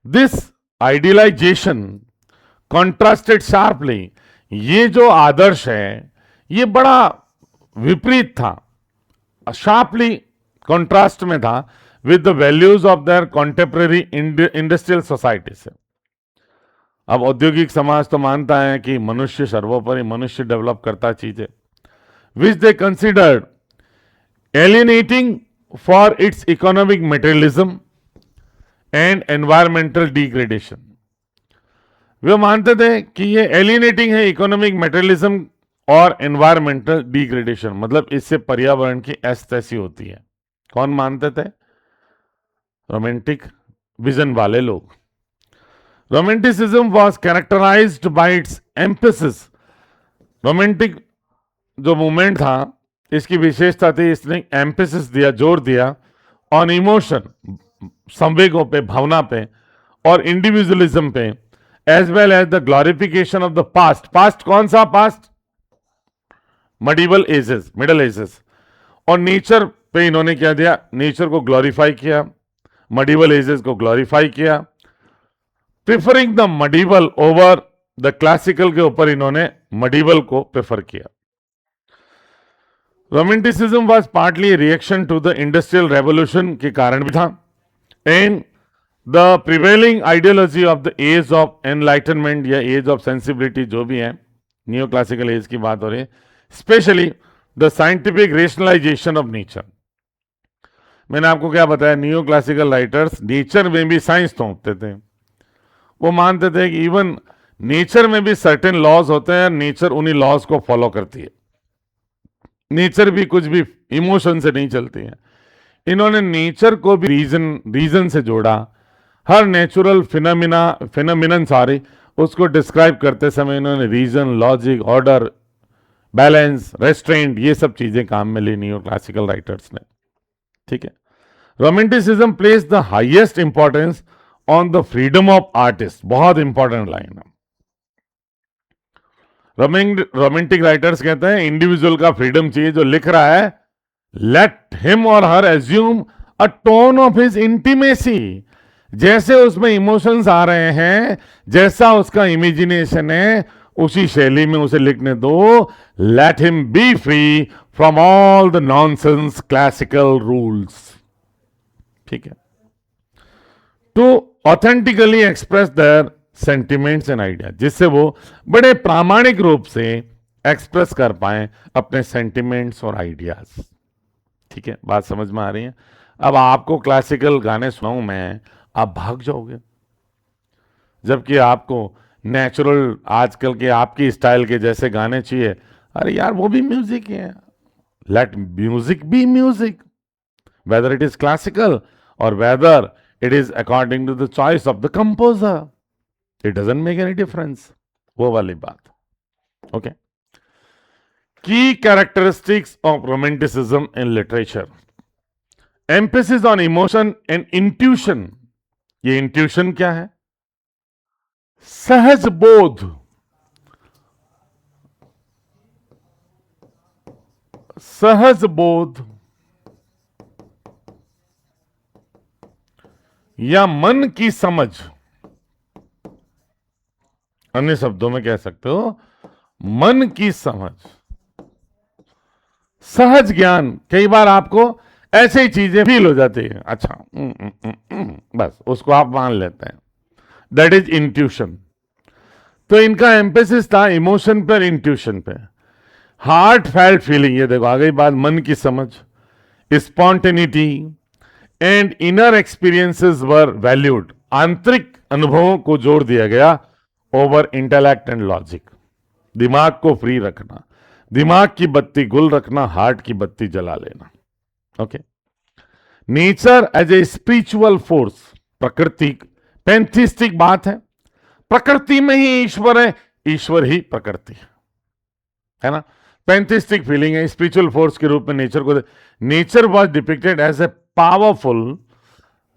This idealisation contrasted sharply, ये जो आदर्श है ये बड़ा विपरीत था, शार्पली कॉन्ट्रास्ट में था with the values of their contemporary industrial society से। अब औद्योगिक समाज तो मानता है कि मनुष्य सर्वोपरि, मनुष्य डेवलप करता चीजें, which they considered alienating for its economic materialism and environmental degradation. वे मानते थे कि ये एलियनेटिंग है, इकोनॉमिक मटेरियलिज्म और एनवायरमेंटल डिग्रेडेशन, मतलब इससे पर्यावरण की ऐसी होती है। कौन मानते थे? रोमांटिक विजन वाले लोग। Romanticism was characterized by its emphasis. Romantic जो मूवमेंट था, इसकी विशेषता थी, इसने एम्फेसिस दिया, जोर दिया ऑन इमोशन, संवेगों पे, भावना पे, और इंडिविजुअलिज्म पे, as well as the glorification of the past. Past कौन सा past? Medieval ages, middle ages. और नेचर पे इन्होंने क्या दिया? नेचर को ग्लोरीफाई किया, मेडिवल एजेस को ग्लोरीफाई किया, preferring the medieval over the classical के ऊपर इन्होंने मेडिवल को प्रेफर किया। Romanticism was partly reaction to the industrial revolution के कारण भी था, and the prevailing ideology of the age of enlightenment या एज ऑफ सेंसिबिलिटी जो भी है, न्यू क्लासिकल एज की बात हो रही है, specially the scientific rationalization of nature. मैंने आपको क्या बताया, न्यू क्लासिकल राइटर्स नेचर में भी साइंस थोपते थे। वो मानते थे कि इवन नेचर में भी सर्टेन लॉज होते हैं, नेचर उन्हीं लॉज को फॉलो करती है, नेचर भी कुछ भी इमोशन से नहीं चलती है। इन्होंने नेचर को भी रीजन से जोड़ा। हर नेचुरल फिनोमिनन उसको डिस्क्राइब करते समय इन्होंने reason, logic, order, balance, restraint, ये सब चीजें काम में ली न्यू क्लासिकल राइटर्स ने। ठीक है। Romanticism place the highest importance on the freedom of artist. बहुत इंपॉर्टेंट लाइन है। रोमांटिक राइटर्स कहते हैं इंडिविजुअल का फ्रीडम चाहिए, जो लिख रहा है लेट हिम और her assume a tone of his intimacy. जैसे उसमें इमोशंस आ रहे हैं, जैसा उसका इमेजिनेशन है, उसी शैली में उसे लिखने दो। Let him be free from all the nonsense classical rules. ठीक है। To authentically express their sentiments and idea, जिससे वो बड़े प्रामाणिक रूप से एक्सप्रेस कर पाए अपने सेंटिमेंट्स और आइडियाज। ठीक है, बात समझ में आ रही है। अब आपको क्लासिकल गाने सुनाऊं मैं, आप भाग जाओगे, जबकि आपको नेचुरल आजकल के आपकी स्टाइल के जैसे गाने चाहिए। अरे यार, वो भी म्यूजिक है। Let music be music, whether it is classical और whether it is according to the choice of the composer, it doesn't make any difference. वो वाली बात। Okay. Key characteristics of romanticism in literature, emphasis on emotion and intuition. ये intuition क्या है? सहज बोध, सहज बोध या मन की समझ, अन्य शब्दों में कह सकते हो मन की समझ, सहज ज्ञान। कई बार आपको ऐसे ही चीजें फील हो जाती है, अच्छा बस उसको आप मान लेते हैं, दैट इज इंट्यूशन। तो इनका एम्फेसिस था इमोशन पर, इंट्यूशन पे। हार्ट फेल्ट फीलिंग, ये देखो आ गई बात, मन की समझ, spontaneity and inner experiences were valued. आंतरिक अनुभवों को जोड़ दिया गया ओवर इंटेलेक्ट एंड लॉजिक। दिमाग को फ्री रखना, दिमाग की बत्ती गुल रखना, हार्ट की बत्ती जला लेना। Okay. Nature as a spiritual force, प्रकृति पैंथिस्टिक बात है, प्रकृति में ही ईश्वर है, ईश्वर ही प्रकृति है ना। पैंथिस्टिक फीलिंग है, स्पिरिचुअल फोर्स के रूप में नेचर को। Nature was depicted as a powerful,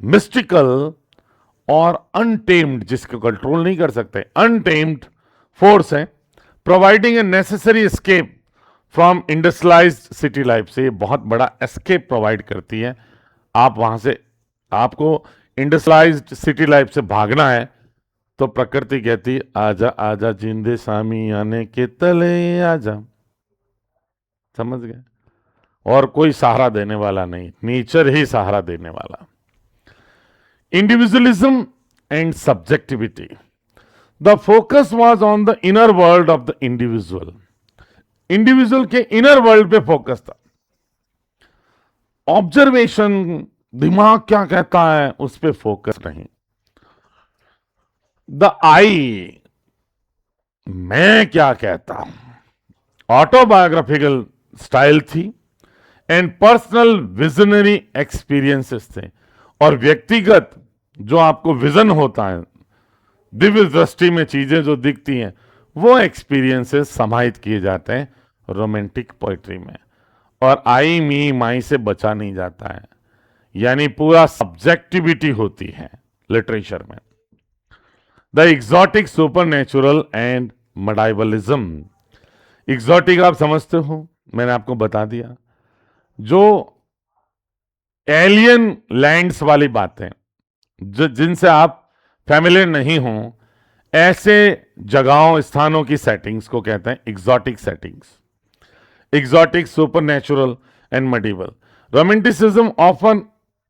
mystical और अनटेम्ड, जिसको कंट्रोल नहीं कर सकते, अनटेम्ड फोर्स है, providing a necessary escape from industrialized city life से। ये बहुत बड़ा एस्केप प्रोवाइड करती है। आप वहां से, आपको इंडस्ट्रियलाइज्ड सिटी लाइफ से भागना है तो प्रकृति कहती आजा आजा जिंदे सामी आने के तले आजा। समझ गए? और कोई सहारा देने वाला नहीं, नेचर ही सहारा देने वाला। Individualism and subjectivity, the focus was on the inner world of the individual. Individual के इनर वर्ल्ड पे फोकस था। ऑब्जर्वेशन, दिमाग क्या कहता है, उस पे फोकस नहीं। द आई, मैं क्या कहता हूं, ऑटोबायोग्राफिकल स्टाइल थी एंड पर्सनल विजनरी एक्सपीरियंसेस थे। और व्यक्तिगत जो आपको विजन होता है, दिव्य दृष्टि में चीजें जो दिखती हैं, वो एक्सपीरियंसेस समाहित किए जाते हैं रोमांटिक पोइट्री में। और आई मी माई से बचा नहीं जाता है, यानी पूरा सब्जेक्टिविटी होती है लिटरेचर में। The exotic, supernatural and medievalism. Exotic आप समझते हो, मैंने आपको बता दिया, जो एलियन लैंड्स वाली बातें, जिनसे आप फैमिलियर नहीं हो, ऐसे जगहों, स्थानों की सेटिंग्स को कहते हैं exotic settings. Exotic, supernatural and medieval. Romanticism often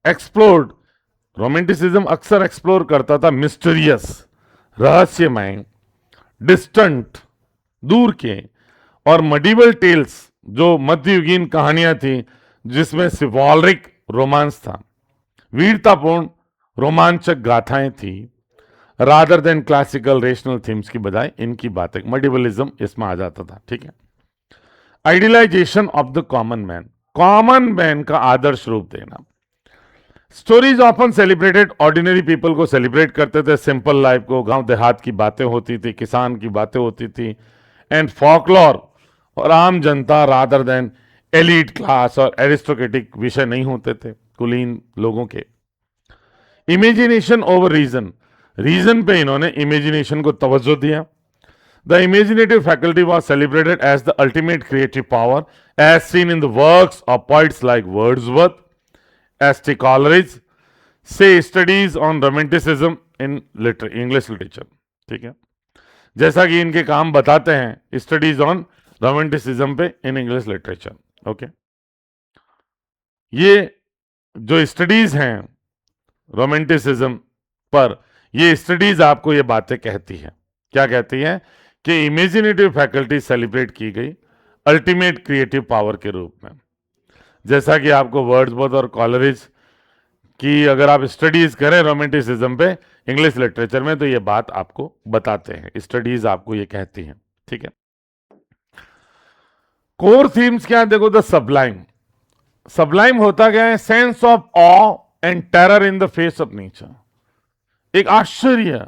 explored romanticism अक्सर एक्सप्लोर करता था मिस्टीरियस, रहस्यमय, डिस्टेंट, दूर के और मडीवल टेल्स, जो मध्ययुगीन कहानियां थी जिसमें सिवॉलरिक रोमांस था, वीरतापूर्ण रोमांचक गाथाएं थी, rather than classical rational themes की बजाय इनकी बातें, मडिवलिज्म इसमें आ जाता था। ठीक है। Idealisation of the common man का आदर्श रूप देना। Stories often celebrated ordinary people को सेलिब्रेट करते थे, सिंपल लाइफ को, गांव देहात की बातें होती थी, किसान की बातें होती थी, एंड फॉकलॉर और आम जनता रादर देन एलीट क्लास और एरिस्टोक्रेटिक विषय नहीं होते थे कुलीन लोगों के। इमेजिनेशन ओवर रीजन, रीजन पे इन्होंने इमेजिनेशन को तवज्जो दिया। The imaginative faculty was celebrated as the ultimate creative power, as seen in the works of poets like Wordsworth, S.T. Coleridge, say studies on romanticism in English literature. ठीक है, जैसा कि इनके काम बताते हैं, स्टडीज ऑन रोमेंटिसिज्म पे in English literature. Okay, ये जो स्टडीज हैं रोमेंटिसिज्म पर, ये स्टडीज आपको ये बातें कहती हैं। क्या कहती हैं? कि इमेजिनेटिव फैकल्टी सेलिब्रेट की गई अल्टीमेट क्रिएटिव पावर के रूप में। जैसा कि आपको वर्ड्सवर्थ और कॉलरिज की अगर आप स्टडीज करें रोमेंटिसिज्म पे इंग्लिश लिटरेचर में, तो ये बात आपको बताते हैं, स्टडीज आपको ये कहती हैं। ठीक है। कोर थीम्स क्या है? देखो, द सब्लाइम। सब्लाइम होता क्या है? Sense of of and terror in the face of nature. एक आश्चर्य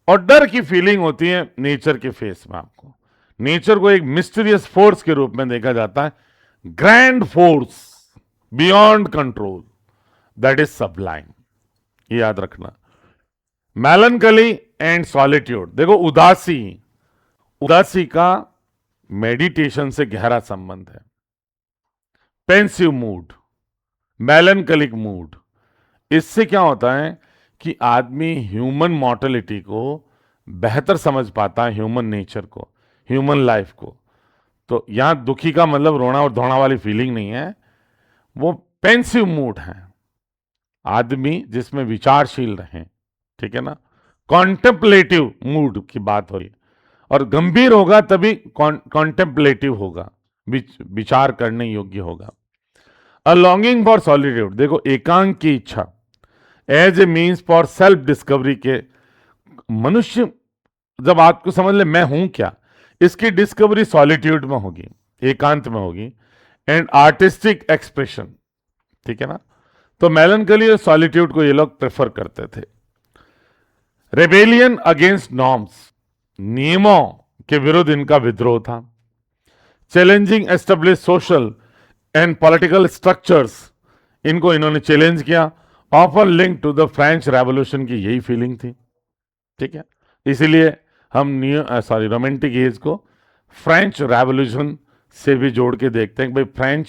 और डर की फीलिंग होती है नेचर के फेस में। आपको नेचर को एक मिस्टीरियस फोर्स के रूप में देखा जाता है, grand force beyond control, that is sublime. ये याद रखना। मेलनकली एंड सॉलिट्यूड, देखो उदासी, उदासी का मेडिटेशन से गहरा संबंध है। पेंसिव मूड, मेलनकलिक मूड, इससे क्या होता है कि आदमी ह्यूमन मॉर्टेलिटी को बेहतर समझ पाता है, ह्यूमन नेचर को, ह्यूमन लाइफ को। तो यहां दुखी का मतलब रोना और धोना वाली फीलिंग नहीं है, वो पेंसिव मूड है, आदमी जिसमें विचारशील रहे। ठीक है ना, कॉन्टेम्पलेटिव मूड की बात हो रही है, और गंभीर होगा तभी कॉन्टेम्पलेटिव होगा, विचार करने योग्य होगा। अ लॉन्गिंग फॉर सॉलिट्यूड, देखो एकांत की इच्छा as a means for self discovery के, मनुष्य जब आपको समझ ले मैं हूं क्या, इसकी डिस्कवरी सॉलिट्यूड में होगी, एकांत में होगी, एंड आर्टिस्टिक एक्सप्रेशन। ठीक है ना, तो मेलनकली और सॉलिट्यूड को ये लोग प्रेफर करते थे। रेबेलियन अगेंस्ट नॉर्म्स, नियमों के विरुद्ध इनका विद्रोह था। Challenging establish social and political structures, इनको इन्होंने चैलेंज किया। ऑफर link to the French revolution की यही फीलिंग थी। ठीक है, इसीलिए हम रोमांटिक एज को फ्रेंच रेवोल्यूशन से भी जोड़ के देखते हैं कि भाई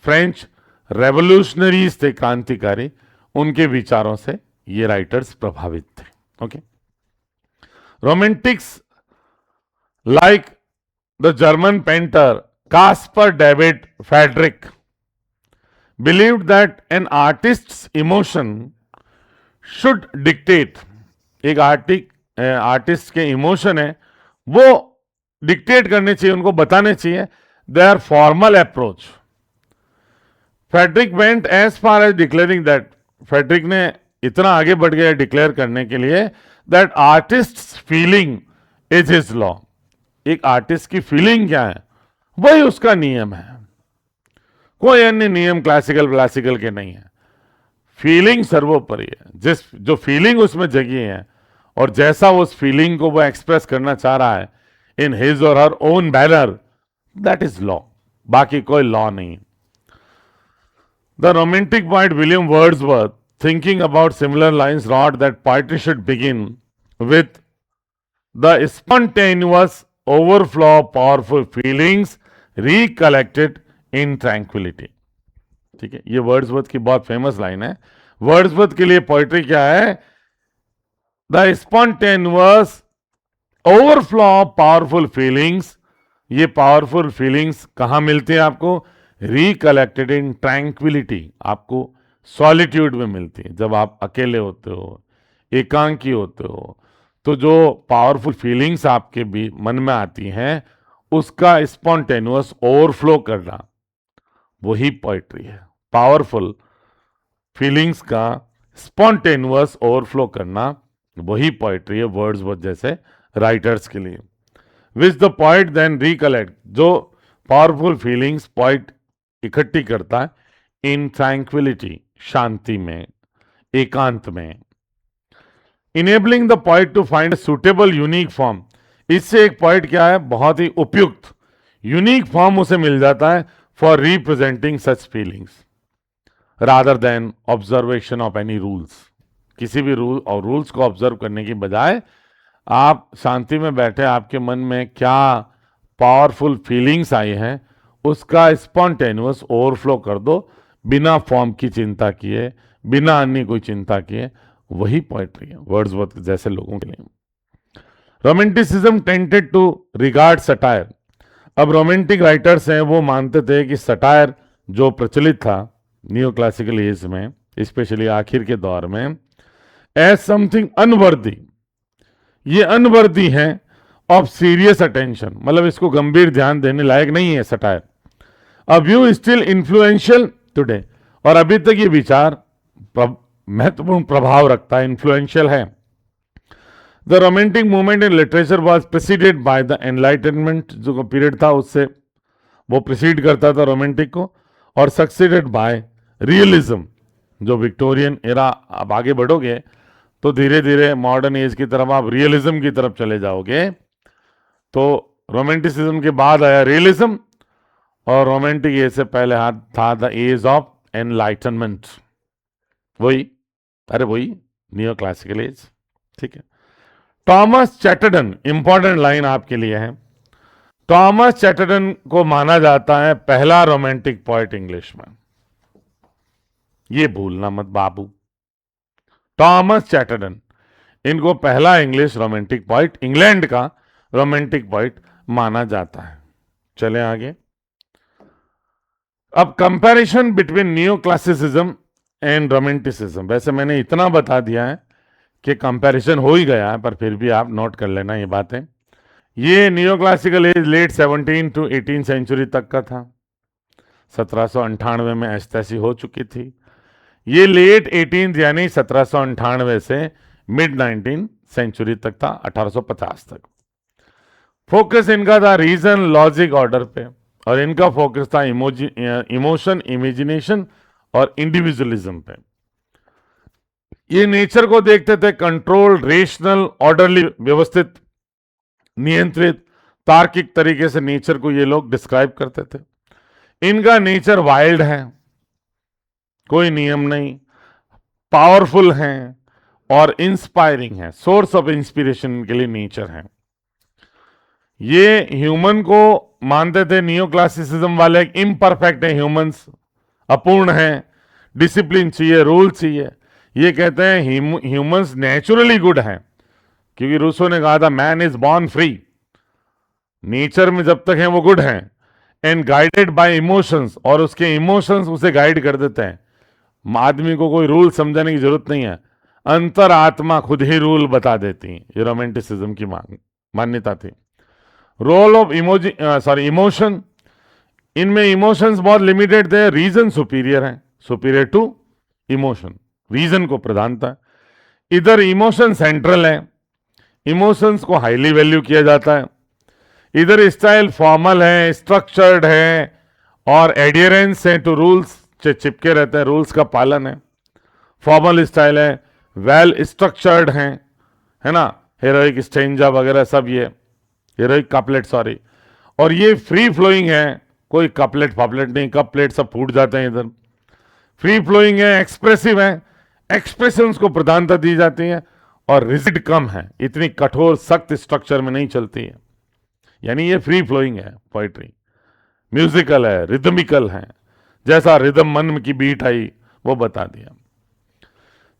फ्रेंच रेवोल्यूशनरीज थे, क्रांतिकारी, उनके विचारों से ये राइटर्स प्रभावित थे। Okay, romantics like the German painter Caspar David Friedrich believed that an artist's emotion should dictate, एक आर्टिस्ट के इमोशन है वो डिक्टेट करने चाहिए, उनको बताने चाहिए their formal approach. Friedrich went as far as declaring that, Friedrich ने इतना आगे बढ़ गया डिक्लेयर करने के लिए that artist feeling is his law. एक आर्टिस्ट की फीलिंग क्या है, वही उसका नियम है, कोई अन्य नियम क्लासिकल के नहीं है। फीलिंग सर्वोपरि है, जो फीलिंग उसमें जगी है और जैसा उस फीलिंग को वो एक्सप्रेस करना चाह रहा है इन हिज और her own banner, that is law, बाकी कोई लॉ नहीं। The romantic poet William Wordsworth, thinking about similar lines, wrote that poetry should begin with the spontaneous overflow of powerful feelings recollected in tranquility. ठीक है, ये Wordsworth की बहुत famous line है। Wordsworth के लिए पोएट्री क्या है? The spontaneous overflow of powerful feelings. ये पावरफुल फीलिंग्स कहां मिलती है आपको? रिकलेक्टेड इन ट्रैंक्विलिटी, आपको सॉलिट्यूड में मिलती है। जब आप अकेले होते हो, एकांकी होते हो, तो जो पावरफुल फीलिंग्स आपके भी मन में आती हैं, उसका स्पॉन्टेनियस ओवरफ्लो करना, वही पोइट्री है। पावरफुल फीलिंग्स का स्पॉन्टेनियस ओवरफ्लो करना, वही पोइट्री है वर्ड्सवर्थ जैसे राइटर्स के लिए। Which the poet then recollect, जो पावरफुल फीलिंग्स पोइट इकट्ठी करता है इन ट्रैंक्विलिटी, शांति में, एकांत में। Enabling the poet to find suitable unique form, इससे एक पोइट क्या है, बहुत ही उपयुक्त यूनिक फॉर्म उसे मिल जाता है for representing such feelings rather than observation of any rules. किसी भी रूल और रूल्स को ऑब्जर्व करने की बजाय आप शांति में बैठे, आपके मन में क्या पावरफुल फीलिंग्स आई हैं, उसका स्पॉन्टेनियस ओवरफ्लो कर दो, बिना फॉर्म की चिंता किए, बिना अन्य कोई चिंता किए। वही पोएट्री है वर्ड्सवर्थ जैसे लोगों के लिए। Romanticism tended to regard satire, अब रोमांटिक राइटर्स हैं वो मानते थे कि सटायर जो प्रचलित था नियो क्लासिकल एज में, स्पेशली आखिर के दौर में, एज समथिंग अनवर्दी, ये अनवर्दी है ऑफ सीरियस अटेंशन, मतलब इसको गंभीर ध्यान देने लायक नहीं है satire. A view still influential today, और अभी तक ये विचार महत्वपूर्ण प्रभाव रखता है, इन्फ्लुएंशियल है। The romantic movement in literature was preceded by the enlightenment, जो पीरियड था उससे वो प्रिसीड करता था रोमांटिक को, और सक्सीडेड बाय रियलिज्म, जो विक्टोरियन एरा। अब आगे बढ़ोगे तो धीरे धीरे मॉडर्न एज की तरफ आप रियलिज्म की तरफ चले जाओगे। तो रोमांटिसिज्म के बाद आया रियलिज्म, और रोमांटिक एज से पहले हाथ था द एज ऑफ एनलाइटनमेंट, वही नियो क्लासिकल एज। ठीक है। टॉमस चैटरटन, इंपॉर्टेंट लाइन आपके लिए है, टॉमस चैटरटन को माना जाता है पहला रोमांटिक पोएट इंग्लिश में, ये भूलना मत बाबू। टॉमस चैटरटन, इनको पहला इंग्लिश रोमांटिक पोएट, इंग्लैंड का रोमांटिक पोएट माना जाता है। चलें आगे। अब comparison between neo classicism and romanticism, वैसे मैंने इतना बता दिया है कि कंपैरिजन हो ही गया है, पर फिर भी आप नोट कर लेना ये बातें। ये neo classical age late 17 to 18 century तक का था। 1798 में एस्थेसी हो चुकी थी। ये लेट 18 यानी 1798 से मिड 19 सेंचुरी तक था, 1850 तक। फोकस इनका था रीजन, लॉजिक, ऑर्डर पे, और इनका फोकस था इमोशन, इमेजिनेशन और इंडिविजुअलिज्म पे। ये नेचर को देखते थे कंट्रोल, रेशनल, ऑर्डरली, व्यवस्थित, नियंत्रित, तार्किक तरीके से नेचर को ये लोग डिस्क्राइब करते थे। इनका नेचर वाइल्ड है, कोई नियम नहीं, पावरफुल हैं और इंस्पायरिंग है, सोर्स ऑफ इंस्पिरेशन के लिए नेचर है। ये ह्यूमन को मानते थे नियो क्लासिसिज्म वाले इम्परफेक्ट है, ह्यूमंस अपूर्ण है, डिसिप्लिन चाहिए, रूल चाहिए। ये कहते हैं ह्यूमंस नेचुरली गुड हैं, क्योंकि रूसो ने कहा था man is born free, nature में जब तक है वो गुड हैं, एंड गाइडेड बाय इमोशंस, और उसके इमोशंस उसे गाइड कर देते हैं। आदमी को कोई रूल समझाने की जरूरत नहीं है, अंतर आत्मा खुद ही रूल बता देती है। ये रोमांटिसिज्म की मान्यता थी। रोल ऑफ इमोशन, इनमें इमोशंस बहुत लिमिटेड थे, रीजन सुपीरियर है, सुपीरियर टू इमोशन, रीजन को प्रधानता है। इधर इमोशन सेंट्रल है, इमोशंस को हाईली वैल्यू किया जाता है। इधर स्टाइल फॉर्मल है, स्ट्रक्चर्ड है, और एडियरेंस है टू रूल्स, चिपके रहते हैं, रूल्स का पालन है। फॉर्मल स्टाइल है, वेल स्ट्रक्चर्ड है ना, हेरोइक स्टेंजा वगैरह सब, ये हेरोइक कपलेट सॉरी, और ये फ्री फ्लोइंग है, कोई कपलेट फापलेट नहीं, कपलेट सब फूट जाते हैं इधर। फ्री फ्लोइंग है, एक्सप्रेसिव है, एक्सप्रेशंस को प्रधानता दी जाती है, और रिजिड कम है, इतनी कठोर सख्त स्ट्रक्चर में नहीं चलती है। यानी ये फ्री फ्लोइंग है पोइट्री, म्यूजिकल है, रिदमिकल है, जैसा रिदम मन की बीट आई वो बता दिया।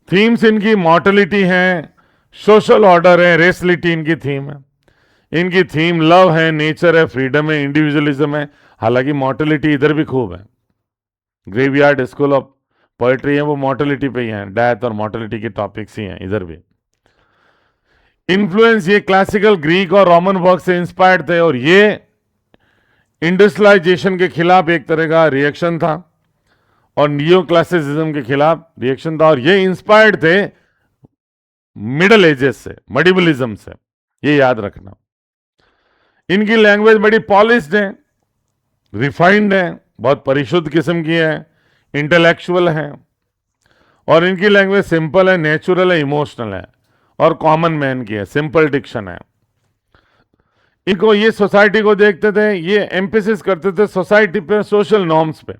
थीम्स इनकी मॉर्टलिटी है, सोशल ऑर्डर है, रेसलिटी इनकी थीम है। इनकी थीम लव है, नेचर है, फ्रीडम है, इंडिविजुअलिज्म है, हालांकि मॉर्टलिटी इधर भी खूब है। ग्रेवयार्ड स्कूल ऑफ पोएट्री है वो मॉर्टेलिटी पे ही है, डेथ और मॉर्टेलिटी के टॉपिक्स ही हैं इधर भी। इन्फ्लुएंस ये क्लासिकल ग्रीक और रोमन वर्क से इंस्पायर्ड थे, और ये इंडस्ट्रियलाइजेशन के खिलाफ एक तरह का रिएक्शन था, और नियो क्लासिसिज्म के खिलाफ रिएक्शन था, और ये इंस्पायर्ड थे मिडल एजेस से, मेडिवलिज्म से, ये याद रखना। इनकी लैंग्वेज बड़ी पॉलिश्ड है, रिफाइंड है, बहुत परिशुद्ध किस्म की है, इंटेलेक्चुअल है, और इनकी लैंग्वेज सिंपल है, नेचुरल है, इमोशनल है, और कॉमन मैन की है, सिंपल डिक्शन है। इनको ये सोसाइटी को देखते थे, ये एम्फेसिस करते थे सोसाइटी पे, सोशल नॉर्म्स पे,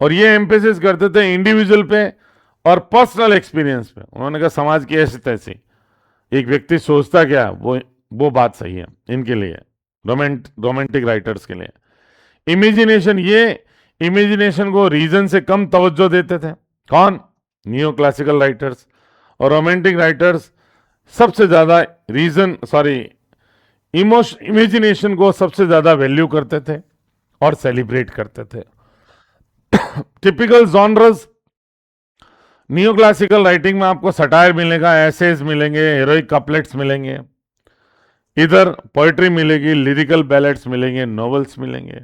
और ये एम्फेसिस करते थे इंडिविजुअल पे और पर्सनल एक्सपीरियंस पे। उन्होंने कहा समाज की ऐसी तैसी, एक व्यक्ति सोचता क्या वो बात सही है इनके लिए, रोमांटिक राइटर्स के लिए। इमेजिनेशन, ये इमेजिनेशन को रीजन से कम तवज्जो देते थे। कौन? Neo classical writers. और रोमांटिक राइटर्स सबसे ज्यादा इमेजिनेशन को सबसे ज्यादा वैल्यू करते थे और सेलिब्रेट करते थे। Typical genres neo classical writing में आपको सटायर मिलेगा, एसेज मिलेंगे, हेरोइक कपलेट्स मिलेंगे, इधर पोएट्री मिलेगी, लिरिकल बैलेट्स मिलेंगे, नॉवेल्स मिलेंगे।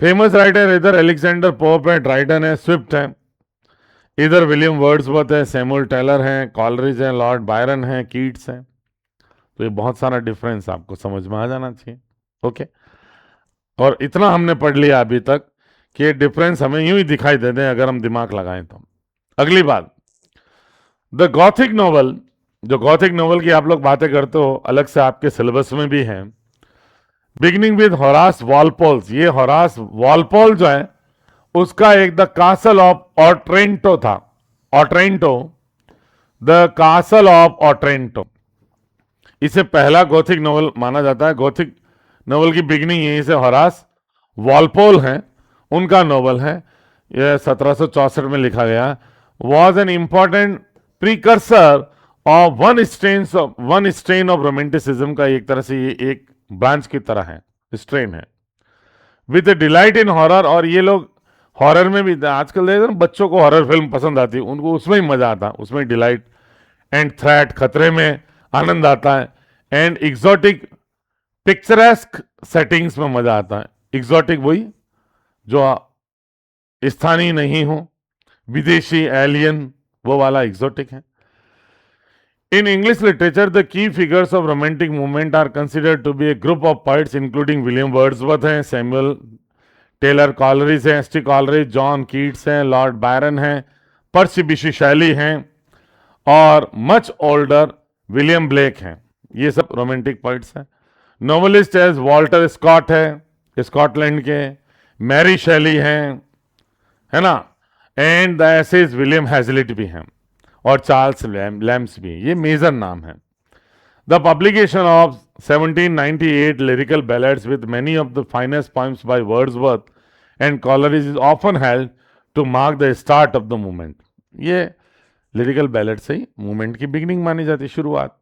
फेमस राइटर इधर अलेक्जेंडर पोप है, ड्राइडन है, स्विफ्ट है, इधर विलियम वर्ड्सवर्थ है, सैमुअल टेलर हैं, कॉलरिज हैं, लॉर्ड बायरन हैं, कीट्स हैं। तो ये बहुत सारा डिफरेंस आपको समझ में आ जाना चाहिए। ओके, और इतना हमने पढ़ लिया अभी तक कि ये डिफरेंस हमें यूं ही दिखाई दे दें अगर हम दिमाग लगाएं तो। अगली बात, द गॉथिक नॉवल, जो गॉथिक नॉवल की आप लोग बातें करते हो, अलग से आपके सिलेबस में भी है। बिगिनिंग विद होरास वॉलपोल्स, ये होरास वॉलपोल जो है उसका एक द कासल ऑफ ऑट्रेंटो था, ऑट्रेंटो, द कासल ऑफ ऑट्रेंटो, इसे पहला गॉथिक नॉवल माना जाता है। गॉथिक नॉवल की बिगिनिंग यहीं से होरास वॉलपोल है, उनका नॉवल है, यह 1764 में लिखा गया। Was an important precursor of one strain of romanticism का एक तरह से ये एक ब्रांच की तरह है, स्ट्रेन है। विद डिलाइट इन हॉरर, और ये लोग हॉरर में भी, आजकल देखते हैं बच्चों को हॉरर फिल्म पसंद आती है, उनको उसमें ही मजा आता है, उसमें डिलाइट एंड थ्रेट, खतरे में आनंद आता है, एंड एग्जॉटिक पिक्चरेस्क सेटिंग्स में मजा आता है। एग्जॉटिक वही जो स्थानीय नहीं हो, विदेशी, एलियन, वो वाला एग्जॉटिक है। In English literature, the key figures of romantic movement are considered to be a group of poets including William Wordsworth हैं, सैमुअल टेलर कॉलरिज हैं, S T Coleridge, John Keats हैं, लॉर्ड बायरन हैं, Percy Bysshe शैली हैं, और much older William Blake हैं। ये सब रोमांटिक पोइट्स हैं। नॉवेलिस्ट एज वॉल्टर स्कॉट है, स्कॉटलैंड के, मैरी शैली हैं, है ना, and the essays William Hazlitt भी हैं, और चार्ल्स लैम्स भी, ये मेजर नाम है। The publication of 1798 lyrical ballads with many of the finest poems by Wordsworth and Coleridge is often held to mark the start of the movement. ये lyrical ballad से ही मूवमेंट की beginning मानी जाती है, शुरुआत।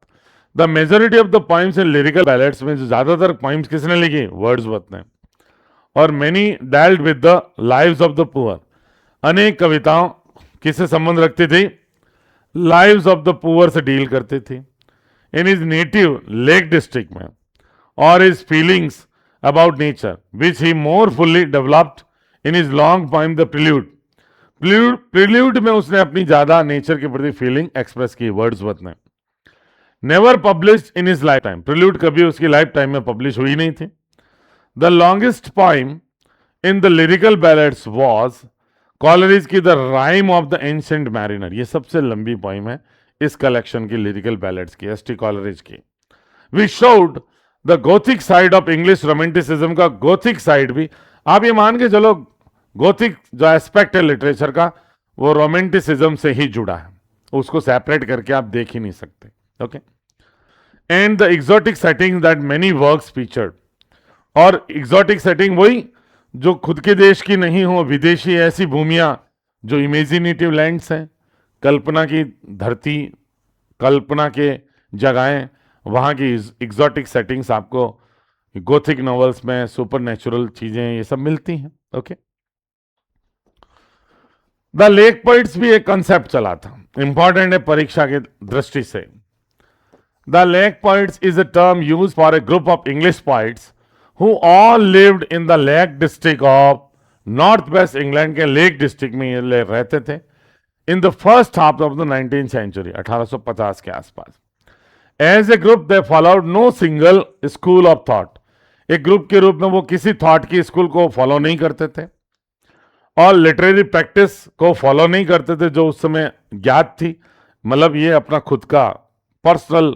The majority of the poems in lyrical ballads में जो ज्यादातर पोएम्स किसने लिखी? वर्ड्सवर्थ ने। और many dealt with the lives of the poor, अनेक कविताओं किससे संबंध रखती थी? लाइव्स ऑफ द पुअर से डील करती थी। In his native lake District में, और his feelings about nature which he more fully developed in his long poem the prelude. Prelude में उसने अपनी ज्यादा नेचर के प्रति फीलिंग एक्सप्रेस की, वर्ड्सवर्थ ने। Never published in his life time, prelude कभी उसकी लाइफ टाइम में पब्लिश हुई नहीं थी। The longest poem in the lyrical ballads was Coleridge की the rime of the ancient mariner, ये सबसे लंबी पोइम है इस कलेक्शन की लिरिकल बैलेड्स की, एस टी कॉलरिज की। We showed the gothic side of English romanticism का गोथिक साइड भी, आप ये मान के चलो गोथिक जो एस्पेक्ट है लिटरेचर का वो रोमांटिसिज्म से ही जुड़ा है, उसको सेपरेट करके आप देख ही नहीं सकते। Okay, and the exotic setting that many works featured, और एग्जॉटिक सेटिंग वही जो खुद के देश की नहीं हो, विदेशी ऐसी भूमियां जो इमेजिनेटिव लैंड्स हैं, कल्पना की धरती, कल्पना के जगहें, वहां की एग्जॉटिक सेटिंग्स आपको गोथिक नॉवेल्स में, सुपर नेचुरल चीजें ये सब मिलती हैं। ओके, द लेक पोइट्स भी एक कंसेप्ट चला था, इंपॉर्टेंट है परीक्षा की दृष्टि से। The Lake poets is a term use for a group of English poets who all lived in the Lake District of north west England के लेक डिस्ट्रिक्ट में ये रहते थे in the first half of the 19th century, 1850 के आसपास। As a group they followed no single school of thought, एक group के रूप में वो किसी थॉट की स्कूल को फॉलो नहीं करते थे और लिटरेरी प्रैक्टिस को फॉलो नहीं करते थे जो उस समय ज्ञात थी। मतलब ये अपना खुद का पर्सनल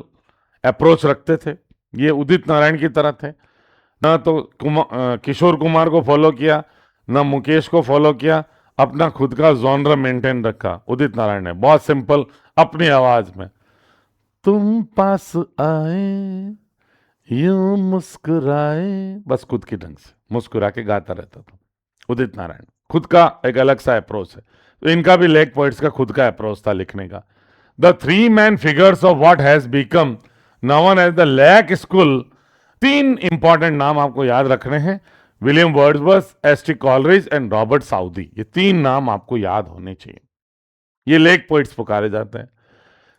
अप्रोच रखते थे। ये उदित नारायण की तरह थे, ना तो किशोर कुमार को फॉलो किया, ना मुकेश को फॉलो किया, अपना खुद का जॉनर मेंटेन रखा उदित नारायण ने, बहुत सिंपल अपनी आवाज में। तुम पास आए यूं मुस्कुराए, बस खुद की ढंग से मुस्कुरा के गाता रहता था उदित नारायण। खुद का एक अलग सा अप्रोच है, तो इनका भी लेक पोइट्स का खुद का अप्रोच था लिखने का। The three main figures of what has become known as the Lake school, तीन इंपॉर्टेंट नाम आपको याद रखने हैं, William Wordsworth, S T. Coleridge and Robert Southey. ये तीन नाम आपको याद होने चाहिए। ये लेक पोइट्स पुकारे जाते हैं।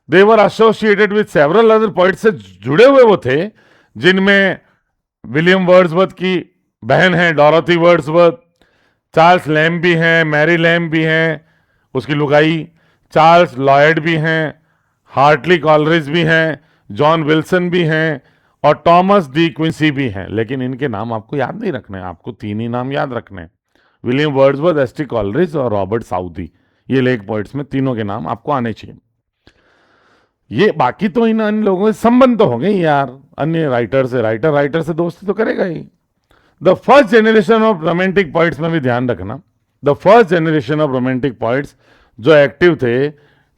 They were associated with several other poets, से जुड़े हुए वो थे जिनमें विलियम वर्ड्सवर्थ की बहन है डॉरोथी वर्ड्सवर्थ, चार्ल्स लैम्ब भी हैं, मैरी लैम्ब भी हैं उसकी लुगाई, चार्ल्स लॉयड भी हैं, हार्टली कॉलरिज भी हैं, जॉन विल्सन भी हैं और टॉमस डी क्विंसी भी हैं। लेकिन इनके नाम आपको याद नहीं रखने, आपको तीन ही नाम याद रखने हैं, विलियम वर्ड्सवर्थ, एस.टी. कॉलरिज और रॉबर्ट साउदी। ये लेक पोइट्स में तीनों के नाम आपको आने चाहिए। ये बाकी तो इन लोगों से संबंध तो हो गए यार, अन्य राइटर से, राइटर से दोस्ती तो करेगा ही। The first generation of romantic poets में भी ध्यान रखना, the first generation of romantic poets जो एक्टिव थे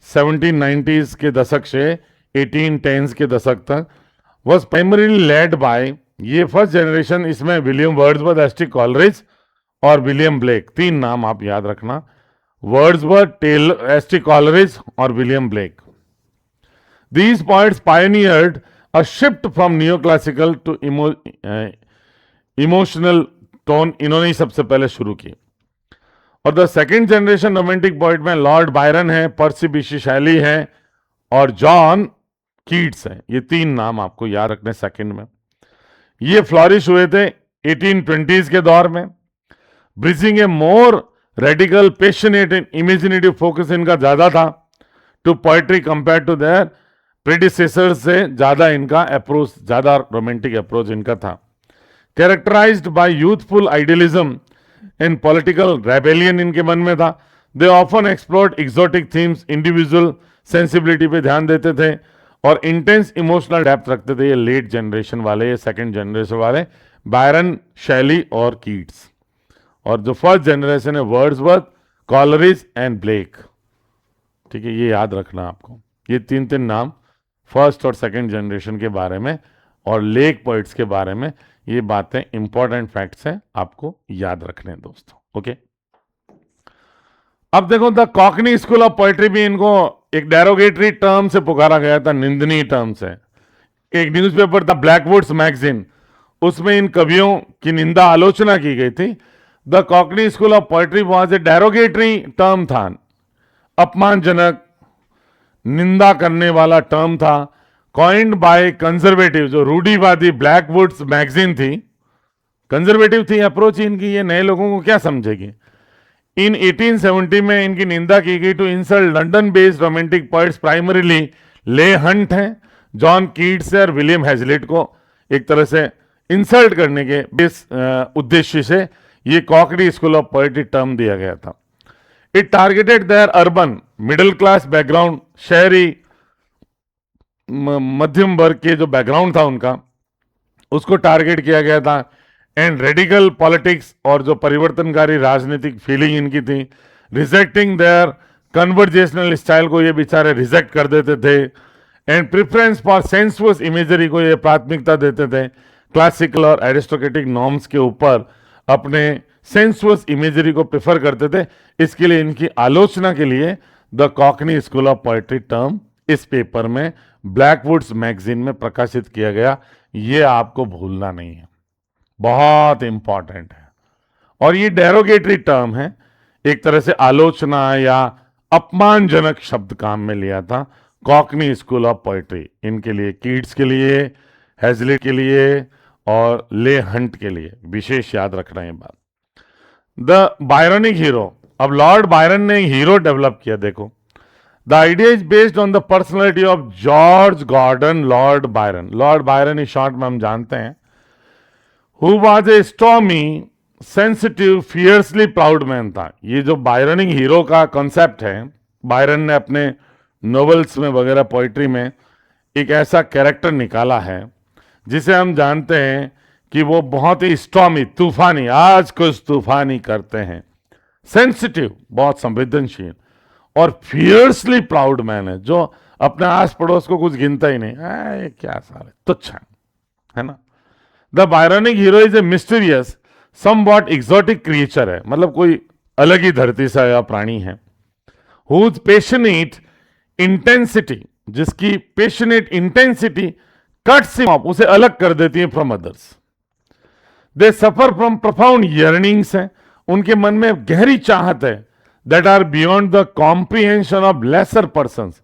1790s के दशक से 1810s के दशक तक, वॉज प्राइमरीली लेड बाय, ये फर्स्ट जनरेशन, इसमें विलियम वर्ड्सवर्थ, एस.टी. कॉलरिज और विलियम ब्लेक, तीन नाम आप याद रखना, वर्ड्सवर्थ, एस.टी. कॉलरिज और William Blake. These poets pioneered a shift from neoclassical to emotional tone, इन्होंने ही सबसे पहले शुरू की। और the second generation romantic poet में लॉर्ड बायरन है, पर्सी बिशे शैली है और जॉन कीट्स है। ये तीन नाम आपको याद रखने सेकेंड में। ये फ्लॉरिश हुए थे 1820s के दौर में, bridging a more radical, passionate and imaginative focus इनका ज्यादा था to poetry compare to their predecessors से ज्यादा इनका अप्रोच, ज्यादा रोमांटिक अप्रोच इनका था। Characterized by youthful idealism and political rebellion इनके मन में था। They often explored exotic themes, individual sensibility पे ध्यान देते थे और इंटेंस इमोशनल डेप्थ रखते थे। ये लेट जनरेशन वाले, ये सेकेंड जनरेशन वाले, बायरन, शैली और कीट्स। और जो फर्स्ट जनरेशन है वर्ड्सवर्थ, कॉलरिज एंड ब्लेक। ठीक है, ये याद रखना आपको, ये तीन तीन नाम फर्स्ट और सेकंड जनरेशन के बारे में और लेक पोइट्स के बारे में, ये बातें इंपॉर्टेंट फैक्ट्स हैं, आपको याद रखने हैं दोस्तों। ओके, अब देखो the Cockney school of poetry भी इनको एक डेरोगेटरी टर्म से पुकारा गया था, निंदनीय टर्म से। एक न्यूज़पेपर था ब्लैकवुड्स मैगजीन, उसमें इन कवियों की निंदा आलोचना की गई थी। The Cockney school of poetry was a derogatory term था, अपमानजनक, निंदा करने वाला टर्म था, कॉइंड बाय कंजर्वेटिव, जो रूढ़िवादी ब्लैकवुड्स मैगजीन थी, कंजर्वेटिव थी अप्रोच इनकी, ये नए लोगों को क्या समझेगी। इन 1870 में इनकी निंदा की गई to insult London based romantic poets, primarily Leigh Hunt हैं, जॉन कीट्स और विलियम हेजलिट को एक तरह से इंसल्ट करने के बेस उद्देश्य से ये cockney school of poetry term दिया गया था। It targeted their urban middle class background, शहरी मध्यम वर्ग के जो बैकग्राउंड था उनका, उसको टारगेट किया गया था। एंड रेडिकल पॉलिटिक्स, और जो परिवर्तनकारी राजनीतिक फीलिंग इनकी थी, रिजेक्टिंग देयर कन्वर्जेशनल स्टाइल को ये बेचारे रिजेक्ट कर देते थे। And preference for sensuous imagery को ये प्राथमिकता देते थे, क्लासिकल और एरिस्टोक्रेटिक नॉर्म्स के ऊपर अपने सेंसुअस इमेजरी को प्रेफर करते थे। इसके लिए इनकी आलोचना के लिए the Cockney school of poetry term इस पेपर में ब्लैकवुड्स मैगजीन में प्रकाशित किया गया। ये आपको भूलना नहीं है, बहुत इंपॉर्टेंट है। और ये डेरोगेटरी टर्म है, एक तरह से आलोचना या अपमानजनक शब्द काम में लिया था कॉकनी स्कूल ऑफ पोइट्री। इनके लिए, कीट्स के लिए, हेजलिट के लिए और ले हंट के लिए विशेष याद रखना है बात। द बायरनिक हीरो, अब लॉर्ड बायरन ने हीरो डेवलप किया। देखो, the idea is based on the personality of George Gordon Lord Byron. Lord Byron इस शॉर्ट में हम जानते हैं, who was a stormy sensitive fiercely proud man था। ये जो बायरनिक हीरो का कॉन्सेप्ट है, बायरन ने अपने नॉवेल्स में वगैरह पोइट्री में एक ऐसा कैरेक्टर निकाला है जिसे हम जानते हैं कि वो बहुत ही स्टॉर्मी, तूफानी, आज कुछ तूफानी करते हैं, सेंसिटिव, बहुत संवेदनशील, और फियर्सली प्राउड मैन है जो अपने आस पड़ोस को कुछ गिनता ही नहीं, ये क्या सारे तुच्छ है ना। The Byronic hero is a mysterious somewhat exotic creature है, मतलब कोई अलग ही धरती से आया प्राणी है। हुज पैशनेट इंटेंसिटी, जिसकी passionate intensity cuts him off, उसे अलग कर देती है from others. They suffer from profound yearnings है, उनके मन में गहरी चाहत है, that are beyond the comprehension of lesser persons,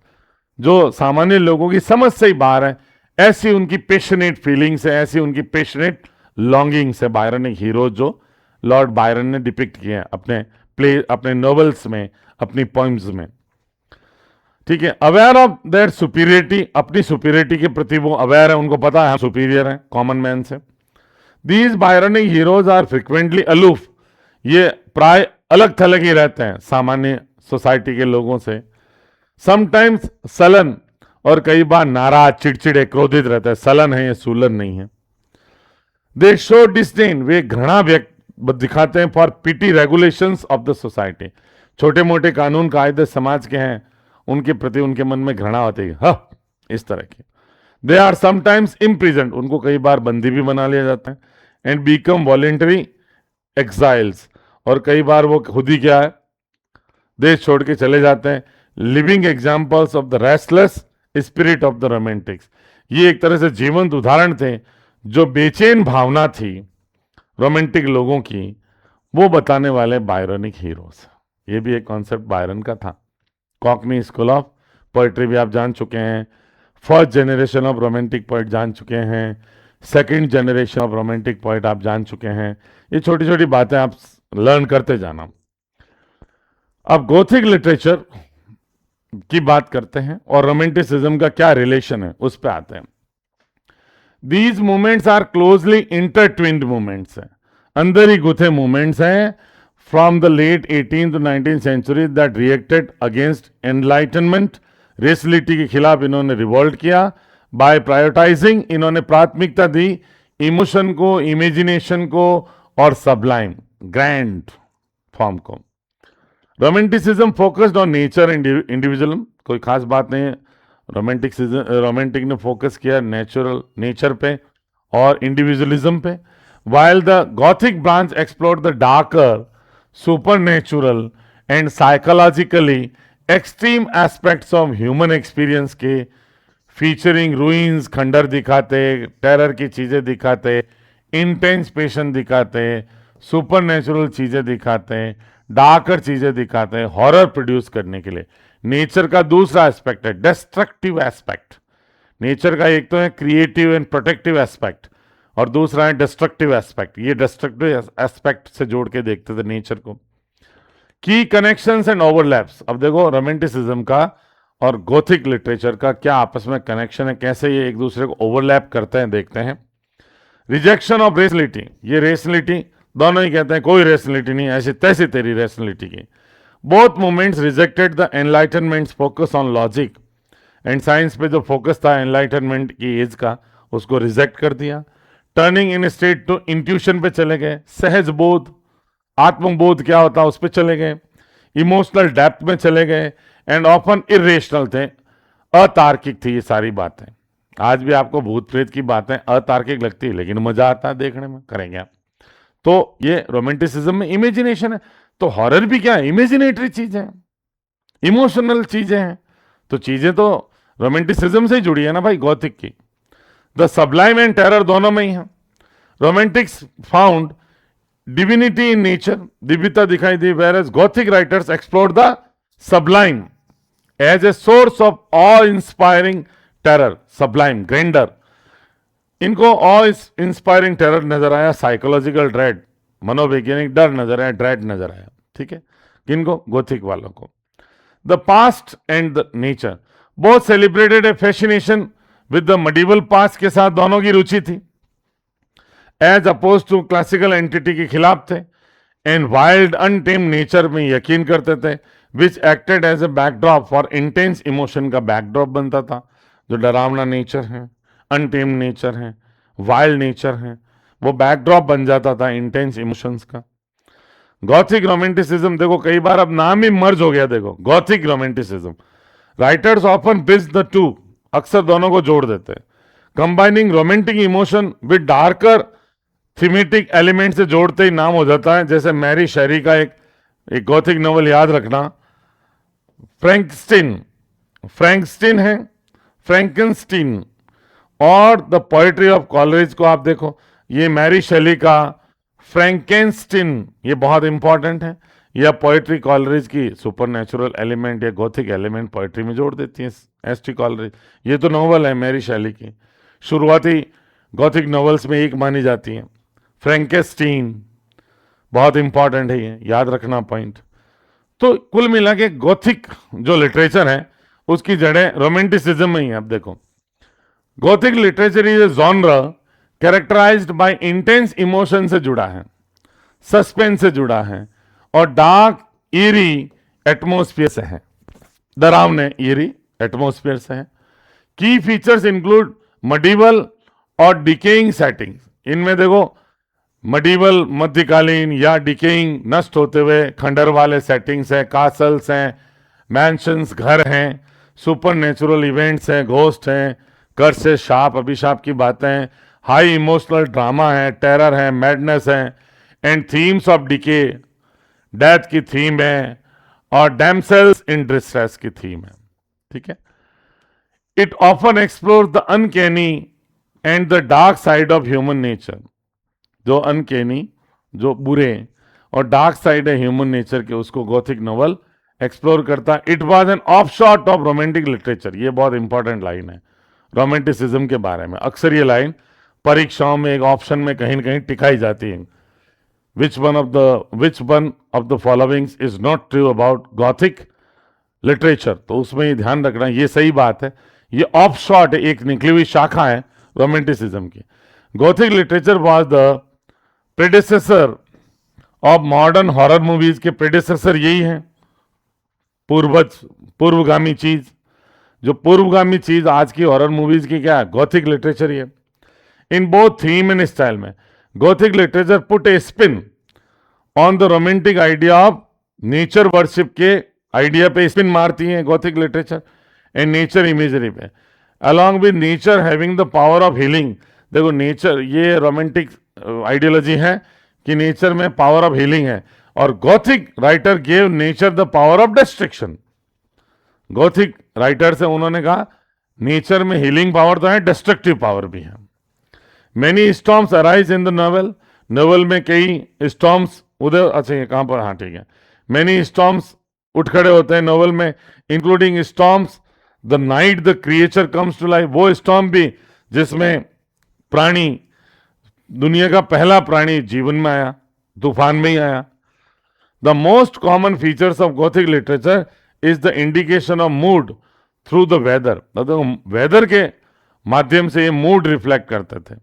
जो सामान्य लोगों की समझ से ही बाहर है। ऐसी उनकी पैशनेट फीलिंग्स है, ऐसी उनकी पैशनेट लॉन्गिंग्स है। बायरनिक हीरो जो लॉर्ड बायरन ने डिपिक्ट किए हैं अपने नॉवेल्स में, अपनी पोइम्स में, ठीक है। अवेयर ऑफ दैट सुपीरियरिटी, अपनी सुपीरियरिटी के प्रति वो अवेयर है, उनको पता है हम सुपीरियर हैं कॉमन मैन से। These Byronic heroes are frequently aloof, ये प्राय अलग थलग ही रहते हैं सामान्य सोसाइटी के लोगों से। समटाइम्स सलन, और कई बार नाराज, चिड़चिड़े, क्रोधित रहते हैं। सलन है, ये सूलन नहीं है। दे शो डिस्डेन, वे घृणा व्यक्त दिखाते हैं for petty regulations of the society, छोटे मोटे कानून कायदे समाज के हैं उनके प्रति उनके मन में घृणा होती है, इस तरह की। दे आर समटाइम्स इम्प्रिजन्ड, उनको कई बार बंदी भी बना लिया जाता है। एंड बिकम वॉलेंटरी एक्साइल्स, और कई बार वो खुद ही क्या है, देश छोड़ के चले जाते हैं। Living examples of the restless spirit of the Romantics, ये एक तरह से जीवंत उदाहरण थे जो बेचैन भावना थी रोमांटिक लोगों की, वो बताने वाले बायरनिक हीरोज। ये भी एक कॉन्सेप्ट बायरन का था। कॉकनी स्कूल ऑफ पोइट्री भी आप जान चुके हैं, first generation of romantic poet जान चुके हैं, second generation of romantic poet आप जान चुके हैं। ये छोटी छोटी बातें आप लर्न करते जाना। अब गोथिक लिटरेचर की बात करते हैं और रोमांटिसिज्म का क्या रिलेशन है उस पर आते हैं। These movements are closely intertwined movements हैं, अंदर ही गुथे मूवमेंट्स हैं from the late 18th to 19th century that reacted against Enlightenment. Rationality के खिलाफ इन्होंने रिवोल्ट किया। बाय प्रायोरिटाइजिंग, इन्होंने प्राथमिकता दी इमोशन को, इमेजिनेशन को और सबलाइम, ग्रैंड फॉर्म को। Romanticism focused on nature and individualism, कोई खास बात नहीं है। रोमांटिक ने फोकस किया नेचर पे और इंडिविजुअलिज्म पे, while the Gothic branch explored the darker, supernatural and psychologically extreme aspects of human experience के फीचरिंग ruins, खंडर दिखाते, टेरर की चीज़ें दिखाते, इंटेंस पेशन दिखाते, सुपरनेचुरल चीज़ें दिखाते, डार्कर चीज़ें दिखाते, हॉरर प्रोड्यूस करने के लिए। नेचर का दूसरा एस्पेक्ट है डिस्ट्रक्टिव एस्पेक्ट। नेचर का एक तो है क्रिएटिव एंड प्रोटेक्टिव एस्पेक्ट और दूसरा है डिस्ट्रक्टिव एस्पेक्ट। ये डिस्ट्रक्टिव एस्पेक्ट से जोड़ के देखते थे नेचर को। की कनेक्शंस एंड ओवरलैप्स, अब देखो रोमांटिसिज्म का और गोथिक लिटरेचर का क्या आपस में कनेक्शन है, कैसे ये एक दूसरे को ओवरलैप करते हैं, देखते हैं। रिजेक्शन ऑफ रेशनलिटी, ये रेशनलिटी दोनों ही कहते हैं कोई रेशनलिटी नहीं, ऐसी तैसी तेरी रेशनलिटी की। Both movements rejected the Enlightenment's focus on logic and science पे जो फोकस था एनलाइटनमेंट की एज का, उसको रिजेक्ट कर दिया। Turning instead to intuition पे चले गए, सहज बोध, आत्मबोध क्या होता है उस पर चले गए। इमोशनल डेप्थ में चले गए एंड ऑफन इरेशनल थे, अतार्किक थी ये सारी बातें। आज भी आपको भूत प्रेत की बातें अतार्किक लगती है लेकिन मजा आता है देखने में, करेंगे आप। तो ये रोमांटिसिज्म में इमेजिनेशन है, तो हॉरर भी क्या है, इमेजिनेटरी चीजें हैं, इमोशनल चीजें हैं। तो चीजें तो रोमांटिसिज्म से ही जुड़ी है ना भाई, गॉथिक की। द सबलाइम एंड टेरर दोनों में ही है। Romantics found divinity in nature, दिव्यता दिखाई दी, whereas Gothic writers explored the sublime as a source of awe-inspiring terror, sublime, grandeur. इनको awe इंस्पायरिंग टेरर नजर आया, साइकोलॉजिकल ड्रेड, मनोवैज्ञानिक डर नजर आया, ड्रेड नजर आया, ठीक है, किनको? गोथिक वालों को. The past and the nature, both celebrated a fascination with the medieval past के साथ दोनों की रुचि थी, as oppose to classical entity के खिलाफ थे, एंड वाइल्ड अनटेम नेचर में यकीन करते थे, which acted as a backdrop for intense emotion का बैकड्रॉप बनता था. जो डरावना नेचर है, अनटेम नेचर है, वाइल्ड नेचर है, वो बैकड्रॉप बन जाता था इंटेंस इमोशंस का. गॉथिक रोमांटिसिज्म, देखो कई बार अब नाम ही मर्ज हो गया, देखो Gothic romanticism. Writers often bridge the two, अक्सर दोनों को जोड़ देते हैं, combining romantic emotion with darker thematic element से जोड़ते ही नाम हो जाता है. जैसे मैरी शेरी का एक गॉथिक नॉवल याद रखना, फ्रैंकस्टीन है, फ्रैंकनस्टीन. और द पोएट्री ऑफ कॉलरिज को आप देखो, ये मैरी शेली का फ्रैंकेनस्टीन, ये बहुत इंपॉर्टेंट है. यह पोएट्री कॉलरिज की सुपरनेचुरल एलिमेंट या गॉथिक एलिमेंट पोएट्री में जोड़ देती है एस.टी. कॉलरिज. ये तो नॉवल है मैरी शेली की, शुरुआती गॉथिक नॉवेल्स में एक मानी जाती है. फ्रैंकेनस्टीन बहुत इंपॉर्टेंट है, ये याद रखना पॉइंट. तो कुल मिला के गॉथिक जो लिटरेचर है उसकी जड़ें रोमांटिसिज्म में ही है. अब देखो, gothic literature is a genre characterized by intense emotion से जुड़ा है, सस्पेंस से जुड़ा है, और डार्क ईरी एटमोस्फियर से है, डरावने ईरी एटमोस्फियर से है. की फीचर्स इंक्लूड मडीवल और डिकेइंग सेटिंग्स. इनमें देखो मडीवल मध्यकालीन या डिकेइंग नष्ट होते हुए खंडर वाले सेटिंग्स हैं, कासल्स हैं, मैंशंस घर हैं, सुपर नेचुरल इवेंट्स हैं, घोस्ट हैं, कर्स से शाप अभिशाप की बातें, हाई इमोशनल ड्रामा है, टेरर है, मैडनेस है, and themes of decay, death की थीम है, और डैमसेल्स इन डिस्ट्रेस की थीम है. ठीक है. It often explore the uncanny and the dark side of human nature. जो अनकैनी, जो बुरे और डार्क साइड है ह्यूमन नेचर के, उसको गॉथिक नॉवल एक्सप्लोर करता है. It was an of shot of romantic literature. ये बहुत इंपॉर्टेंट लाइन है रोमांटिसिज्म के बारे में. अक्सर ये लाइन परीक्षाओं में एक ऑप्शन में कहीं न कहीं टिकाई जाती है. Which one of the followings is not true about Gothic literature. तो उसमें ये ध्यान रखना, ये सही बात है, ये ऑफ शॉट है, एक निकली हुई शाखा है रोमांटिसिज्म की. Gothic literature was the predecessor of modern horror movies के प्रेडिसेसर यही है, पूर्वगामी चीज. जो पूर्वगामी चीज आज की हॉरर मूवीज की क्या है? गॉथिक लिटरेचर ही है. In both theme and style में Gothic literature put a spin on the romantic idea of nature worship के आइडिया पे स्पिन मारती है Gothic literature, and nature imagery पे, along with nature having the power of healing. देखो nature, ये romantic ideology है कि नेचर में पावर ऑफ हीलिंग है, और Gothic writer gave nature the power of destruction. Gothic writer से उन्होंने कहा नेचर में हीलिंग पावर तो है, डिस्ट्रक्टिव पावर भी है. Many storms arise in the novel. Novel में कई स्टॉर्म्स उधर, अच्छा ये कहां पर, हाँ ठीक है, मेनी स्टॉर्म्स उठ खड़े होते हैं नॉवेल में, including storms the night the creature comes to life. वो स्टॉर्म भी जिसमें प्राणी, दुनिया का पहला प्राणी जीवन में आया, तूफान में ही आया. The most common features of gothic literature is the indication of mood through the weather. Weather के माध्यम से ये मूड रिफ्लेक्ट करते थे,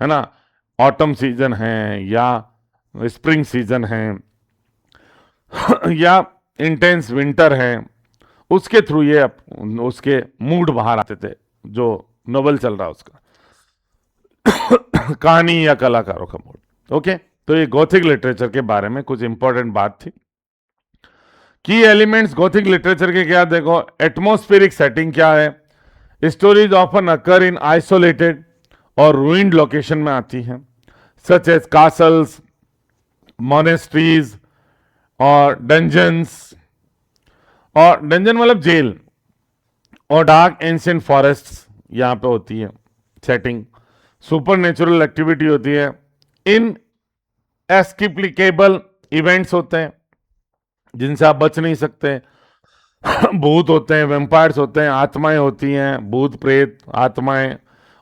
है ना. ऑटम सीजन है या स्प्रिंग सीजन है या इंटेंस विंटर है, उसके थ्रू ये उसके मूड बाहर आते थे जो नोवेल चल रहा उसका, कहानी या कलाकारों का मूड. ओके, तो ये गॉथिक लिटरेचर के बारे में कुछ इंपॉर्टेंट बात थी. की एलिमेंट्स गॉथिक लिटरेचर के क्या, देखो एटमॉस्फेरिक सेटिंग क्या है. स्टोरीज ऑफन अकर इन आइसोलेटेड और रूइंड लोकेशन में आती हैं, सच एज कासल्स, मोनेस्ट्रीज और डंजन्स, और डंजन मतलब जेल, और डार्क एंशिएंट फॉरेस्ट्स यहाँ पे होती है सेटिंग. सुपर नेचुरल एक्टिविटी होती है. इन एस्किप्लिकेबल इवेंट्स होते हैं जिनसे आप बच नहीं सकते। भूत होते हैं, वेम्पायर्स होते हैं, आत्माएं होती हैं, भूत प्रेत आत्माएं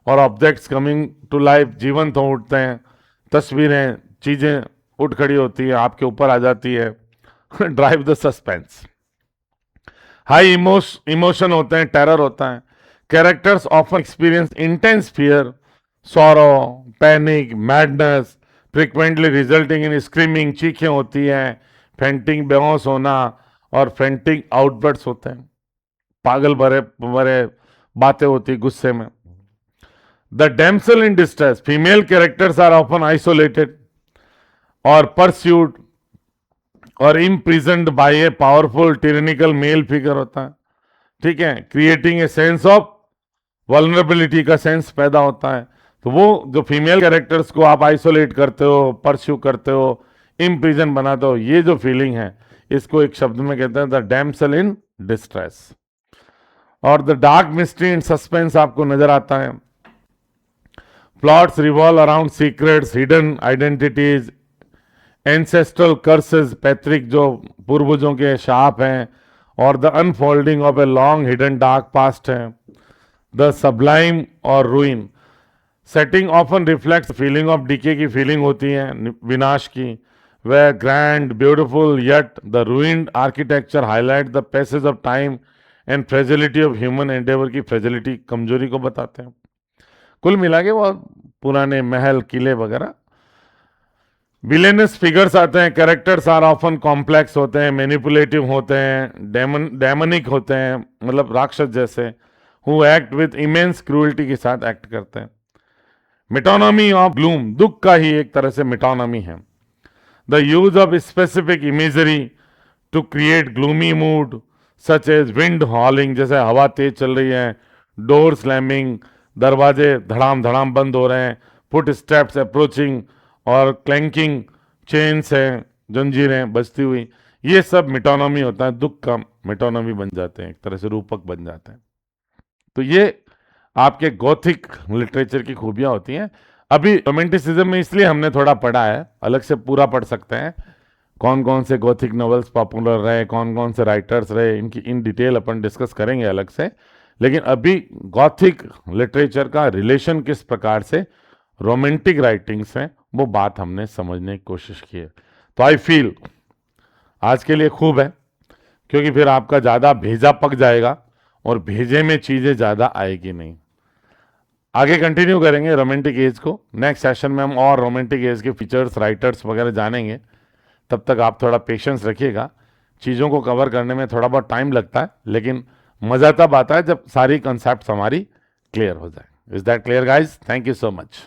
और ऑब्जेक्ट्स कमिंग टू लाइफ, जीवंत हो उठते हैं, तस्वीरें चीजें उठ खड़ी होती है, आपके ऊपर आ जाती है। Drive the suspense. High emotion होते हैं, टेरर होता है। Characters often experience intense fear, sorrow, panic, madness, frequently resulting in screaming, चीखें होती हैं, फेंटिंग, बेहोश होना और फेंटिंग आउटबर्ट्स होते हैं, पागल भरे भरे बातें होती गुस्से में। The damsel in distress, female characters are often isolated और परस्यूड और imprisoned by a powerful tyrannical male figure होता है, ठीक है, creating a sense of vulnerability का सेंस पैदा होता है। तो वो जो फीमेल कैरेक्टर्स को आप आइसोलेट करते हो, परस्यू करते हो, इम्प्रिजन बनाते हो, ये जो फीलिंग है इसको एक शब्द में कहते हैं द डैम्सल इन डिस्ट्रेस। और the dark mystery and suspense आपको नजर आता है। Plots revolve around secrets, hidden identities, ancestral curses, पैतृक जो पूर्वजों के शाप हैं, और the unfolding of a long hidden dark past है। द सबलाइम और ruin setting often reflects feeling of decay की फीलिंग होती है, विनाश की। वह grand beautiful yet the ruined architecture highlight the passage of time and fragility of human Endeavour की fragility, कमजोरी को बताते हैं। कुल मिला के वो पुराने महल किले वगैरह। विलेनस फिगर्स आते हैं, कैरेक्टर्स आर ऑफन कॉम्प्लेक्स होते हैं, मैनिपुलेटिव होते हैं, डेमनिक होते हैं, मतलब राक्षस जैसे, who act with immense cruelty के साथ एक्ट करते हैं। मिटोनॉमी ऑफ ग्लूम, दुख का ही एक तरह से मिटोनॉमी है। The use of specific imagery to create gloomy mood such as wind howling, जैसे हवा तेज चल रही है, डोर स्लैमिंग, दरवाजे धड़ाम धड़ाम बंद हो रहे हैं, फुट स्टेप्स अप्रोचिंग और क्लैंकिंग, चेन्स हैं, जंजीरें बजती हुई, ये सब मिटोनॉमी होता है, दुख का मिटोनॉमी बन जाते हैं, एक तरह से रूपक बन जाते हैं। तो ये आपके गॉथिक लिटरेचर की खूबियां होती हैं। अभी रोमांटिसिज्म में इसलिए हमने थोड़ा पढ़ा है, अलग से पूरा पढ़ सकते हैं, कौन कौन से गॉथिक नॉवेल्स पॉपुलर रहे, कौन कौन से राइटर्स रहे, इनकी इन डिटेल अपन डिस्कस करेंगे अलग से। लेकिन अभी गॉथिक लिटरेचर का रिलेशन किस प्रकार से रोमांटिक राइटिंग्स हैं वो बात हमने समझने की कोशिश की है। तो आई फील आज के लिए खूब है, क्योंकि फिर आपका ज़्यादा भेजा पक जाएगा और भेजे में चीज़ें ज़्यादा आएगी नहीं। आगे कंटिन्यू करेंगे रोमांटिक एज को, नेक्स्ट सेशन में हम और रोमांटिक एज के फीचर्स, राइटर्स वगैरह जानेंगे। तब तक आप थोड़ा पेशेंस रखिएगा, चीज़ों को कवर करने में थोड़ा बहुत टाइम लगता है, लेकिन मज़ा तब आता है जब सारी कंसेप्ट हमारी क्लियर हो जाए। Is that clear guys? Thank you so much.